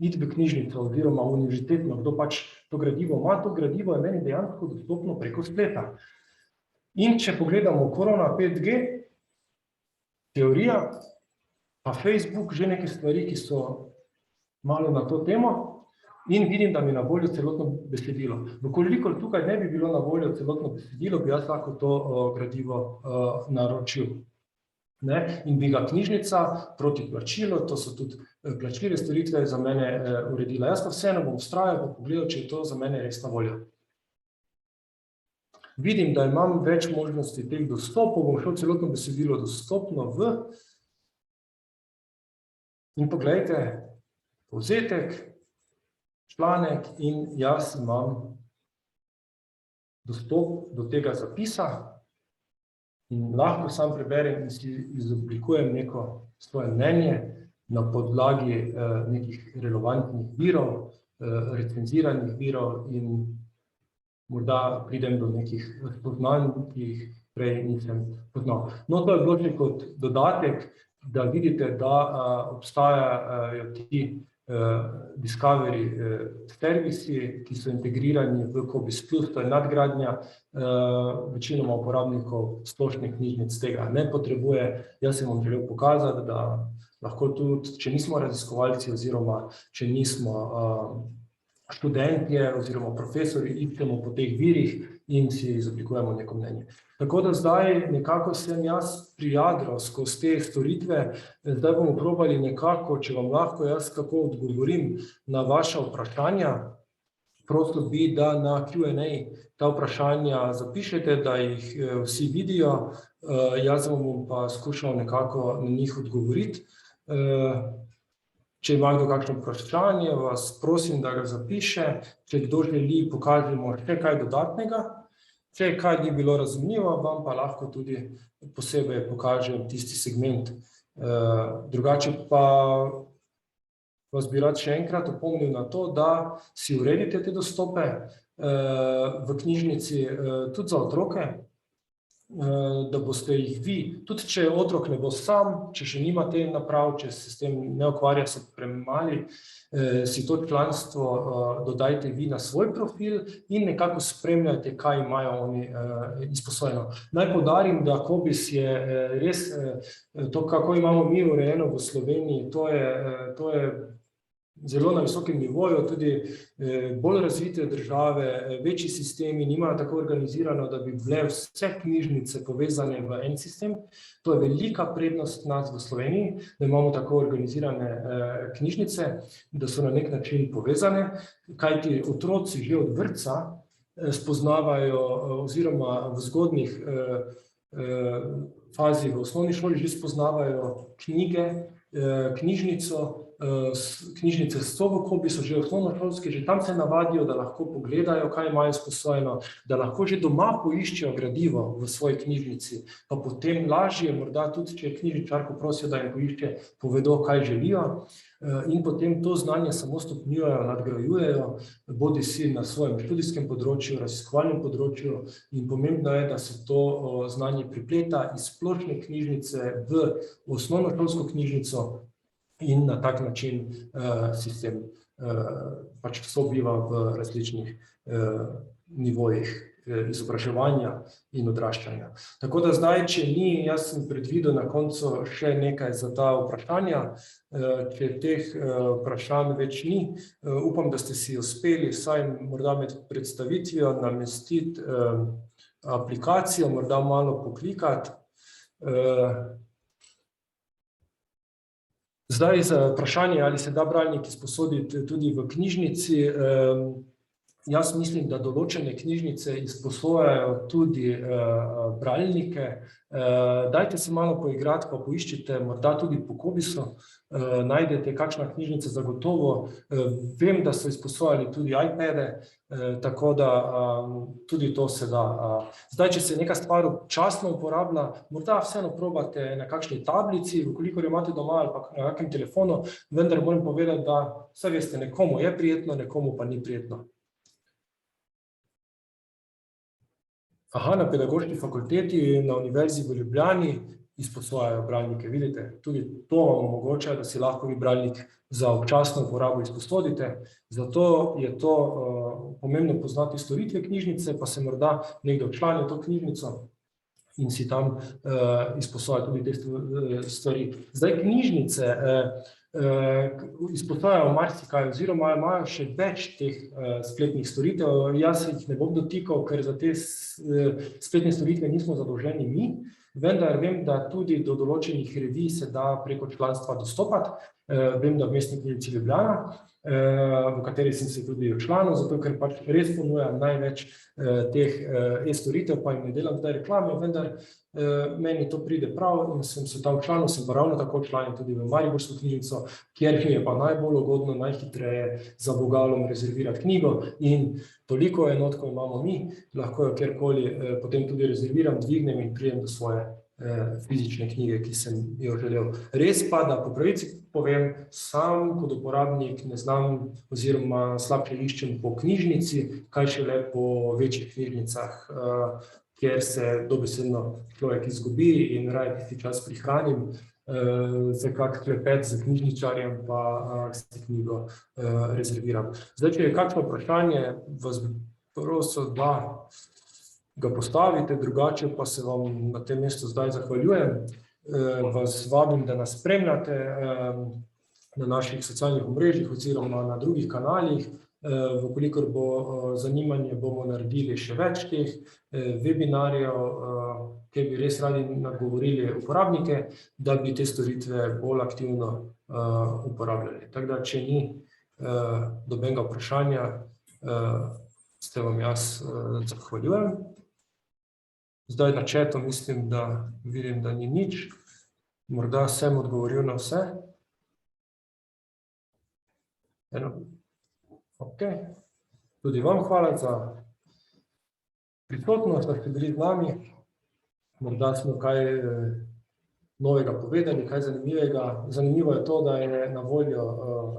iti v knjižnico oziroma univerzitetno, kdo pač to gradivo ima, to gradivo je meni dejansko dostopno preko spleta. In če pogledamo korona 5G, teorija, pa Facebook, že neke stvari, ki so malo na to temo, in vidim, da mi na voljo celotno besedilo. Vkolikor tukaj ne bi bilo na voljo celotno besedilo, bi jaz lahko to gradivo naročil. In bi ga knjižnica proti plačilu, to so tudi plačljive storitve, za mene uredila. Jaz pa vseeno bom vztrajal pa pogledal, če je to za mene res na voljo. Vidim, da imam več možnosti teh dostopov, bom šel celotno besedilo dostopno v, in pogledajte, povzetek, članek, in jaz imam dostop do tega zapisa, in lahko sam preberem in si izoblikujem neko svoje mnenje na podlagi nekih relevantnih virov, recenziranih virov, in morda pridem do nekih spoznanj, ki jih prej nisem poznal. No, to je bilo že kot dodatek, da vidite, da obstajajo ti Discovery servisi, ki so integrirani v COBIS+, to je nadgradnja, večinoma uporabnikov splošnih knjižnic tega ne potrebuje. Jaz sem vam želel pokazati, da lahko tudi, če nismo raziskovalci oziroma če nismo študentje oziroma profesori, iščemo po teh virih in si izoblikujemo neko mnenje. Tako da zdaj nekako sem jaz prijadral skozi te storitve, zdaj bomo probali nekako, če vam lahko jaz kako odgovorim na vaša vprašanja. Prosil bi, da na Q&A ta vprašanja zapišete, da jih vsi vidijo, jaz bom pa skušal nekako na njih odgovoriti. Če ima kdo kakšno vprašanje, vas prosim, da ga zapiše, če kdo želi, pokažemo še kaj dodatnega. Če kaj ni bilo razumljivo, vam pa lahko tudi posebej pokažem tisti segment. Drugače pa vas bi rad še enkrat opomnil na to, da si uredite te dostope v knjižnici tudi za otroke, da boste jih vi, tudi če otrok ne bo sam, če še nima te naprav, če se s tem ne ukvarja, so premali, si to članstvo dodajte vi na svoj profil in nekako spremljajte, kaj imajo oni izposojeno. Naj poudarim, da COBISS je res, to, kako imamo mi urejeno v Sloveniji, to je zelo na visokem nivoju, tudi bolj razvite države, večji sistemi nimajo tako organizirano, da bi bile vse knjižnice povezane v en sistem. To je velika prednost nas v Sloveniji, da imamo tako organizirane knjižnice, da so na nek način povezane, kajti otroci že od vrtca spoznavajo oziroma v zgodnjih fazi v osnovni šoli že spoznavajo knjige, knjižnico, knjižnice so v COBISSu že osnovnošolske, že tam se navadijo, da lahko pogledajo, kaj imajo izposojeno, da lahko že doma poiščejo gradivo v svoji knjižnici, pa potem lažje, morda tudi, če knjižničarko prosijo, da jim poišče, povedo, kaj želijo, in potem to znanje samo stopnjujejo, nadgrajujejo, bodisi na svojem študijskem področju, raziskovalnem področju, in pomembno je, da se to znanje pripleta iz splošne knjižnice v osnovnošolsko knjižnico, in na tak način sistem pač sobiva v različnih nivojih izobraževanja in odraščanja. Tako da zdaj, če ni, jaz sem predvidel na koncu še nekaj za ta vprašanja, če teh vprašanj več ni, upam, da ste si uspeli vsaj morda med predstavitvijo namestiti aplikacijo, morda malo poklikati. Zdaj za vprašanje, ali se da bralnik izposoditi tudi v knjižnici. Jaz mislim, da določene knjižnice izposojajo tudi bralnike. Dajte se malo poigrati, pa poiščite morda tudi po COBISSu, najdete kakšna knjižnica zagotovo. Vem, da so izposojali tudi iPade, tako da tudi to se da. Zdaj, če se neka stvar občasno uporablja, morda vseeno probate na kakšni tablici, vkolikor imate doma ali pa na kakem telefonu, vendar moram povedati, da saj veste, nekomu je prijetno, nekomu pa ni prijetno. Na Pedagoški fakulteti na Univerzi v Ljubljani izposojajo bralnike, vidite, tudi to vam omogoča, da si lahko vi bralnik za občasno uporabo izposodite, zato je to pomembno poznati storitve knjižnice, pa se morda nekdo včlani v to knjižnico in si tam izposoja tudi te stvari. Zdaj knjižnice izposojajo marsikaj oziroma imajo še več teh spletnih storitev. Jaz jih ne bom dotikal, ker za te spletne storitve nismo zadolženi mi, vendar vem, da tudi do določenih revij se da preko članstva dostopati. Vem, da v Mestni knjižnici Ljubljana, v kateri sem se tudi včlanil, zato ker pač res ponujam največ teh e-storitev, pa jim ne delam zdaj reklame, vendar meni to pride prav in sem se tam včlanil, sem pa ravno tako včlanjen tudi v Mariborsko knjižnico, kjer mi je pa najbolj ugodno, najhitreje za vogalom rezervirati knjigo in toliko enot, ko imamo mi, lahko jo kjerkoli potem tudi rezerviram, dvignem in pridem do svoje fizične knjige, ki sem jo želel. Res pa, da po pravici povem, sam kot uporabnik ne znam oziroma slabše iščem po knjižnici, kaj šele po večjih knjižnicah, kjer se dobesedno človek izgubi in raje tisti čas prihranim za kak klepet z knjižničarjem, pa si knjigo rezerviram. Zdaj, če je kakšno vprašanje, vas prosim, da ga postavite, drugače pa se vam na tem mestu zdaj zahvaljujem. Vas vabim, da nas spremljate na naših socialnih omrežjih oziroma na drugih kanalih. Vkolikor bo zanimanje, bomo naredili še več teh webinarjev, kjer bi res radi nagovorili uporabnike, da bi te storitve bolj aktivno uporabljali. Tako da, če ni nobenega vprašanja, se vam jaz zahvaljujem. Zdaj na chatu mislim, da vidim, da ni nič. Morda sem odgovoril na vse. Ok. Tudi vam hvala za prisotnost, da ste bili z nami. Morda smo kaj novega povedali, kaj zanimivega. Zanimivo je to, da je na voljo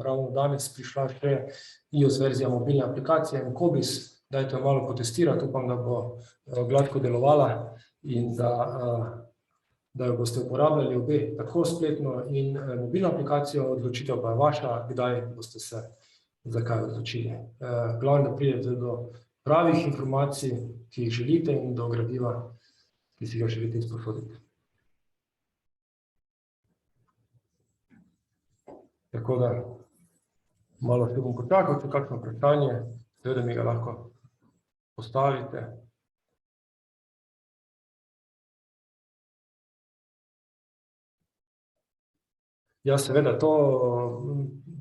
ravno danes prišla še iOS verzija mobilne aplikacije Cobis. Dajte jo malo potestirati, upam, da bo gladko delovala in da jo boste uporabljali obe, tako spletno in mobilno aplikacijo. Odločitev pa je vaša, kdaj boste se zakaj odločili. Glavno, da pridete do pravih informacij, ki jih želite, in do gradiva, ki si ga želite izposoditi. Tako da, malo se bom počakal, če kakšno vprašanje, seveda mi ga lahko postavite. Ja, seveda,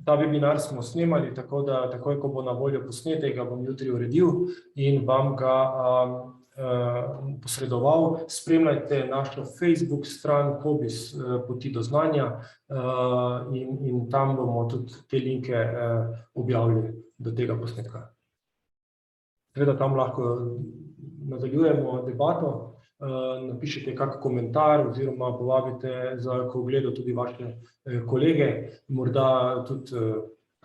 ta webinar smo snemali, tako da takoj, ko bo na voljo posnetek, ga bom jutri uredil in vam ga posredoval. Spremljajte našo Facebook stran Cobis poti do znanja in tam bomo tudi te linke objavili do tega posnetka. Seveda tam lahko nadaljujemo debato, napišite kak komentar oziroma povabite za ogledo tudi vaše kolege, morda tudi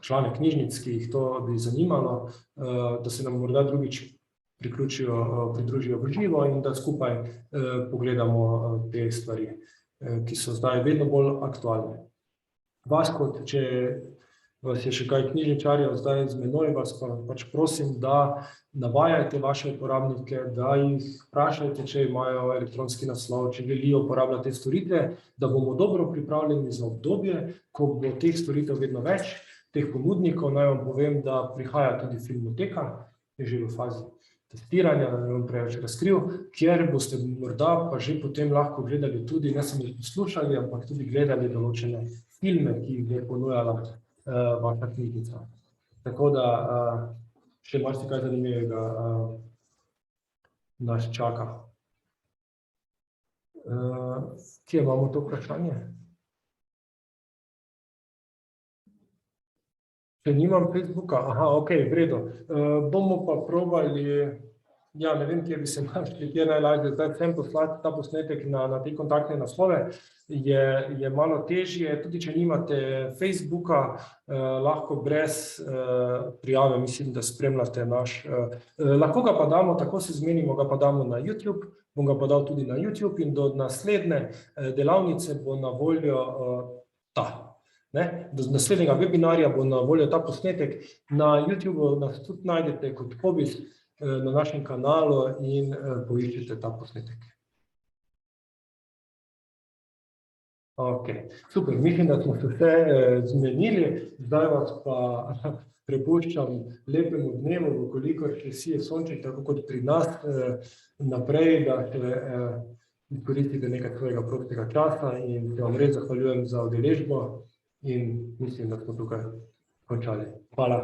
člane knjižnic, ki jih to bi zanimalo, da se nam morda drugič pridružijo v živo in da skupaj pogledamo te stvari, ki so zdaj vedno bolj aktualne. Vas kot, če vas je še kaj knjižničarjev zdaj z menoj, vas pa pač prosim, da navajajte vaše uporabnike, da jih vprašajte, če imajo elektronski naslov, če želijo uporabljati te storitve, da bomo dobro pripravljeni za obdobje, ko bo teh storitev vedno več, teh ponudnikov. Naj vam povem, da prihaja tudi Filmoteka, je že v fazi testiranja, da ne bom preveč razkril, kjer boste morda pa že potem lahko gledali tudi, ne samo poslušali, ampak tudi gledali določene filme, ki jih je ponujala vaša knjižnica. Tako da še marsikaj zanimivega nas čaka. Kje imamo to vprašanje? Če nimam Facebooka, ok, v redu. Bomo pa probali, ja, ne vem, kje bi se našli, kje najlažje zdaj vsem poslati ta posnetek na te kontaktne naslove, je malo težje, tudi če nimate Facebooka, lahko brez prijave, mislim, da spremljate naš. Lahko ga pa damo, tako se zmenimo, ga pa damo na YouTube, bom ga pa dal tudi na YouTube in do naslednje delavnice bo na voljo do naslednjega webinarja bo na voljo ta posnetek. Na YouTube nas tudi najdete kot Cobis na našem kanalu in poiščite ta posnetek. Ok, super, mislim, da smo se vse zmenili, zdaj vas pa prepuščam lepemu dnevu, vkolikor še sije sonček, tako kot pri nas naprej, da izkoristite nekaj svojega prostega časa in se vam res zahvaljujem za udeležbo in mislim, da smo tukaj končali. Hvala.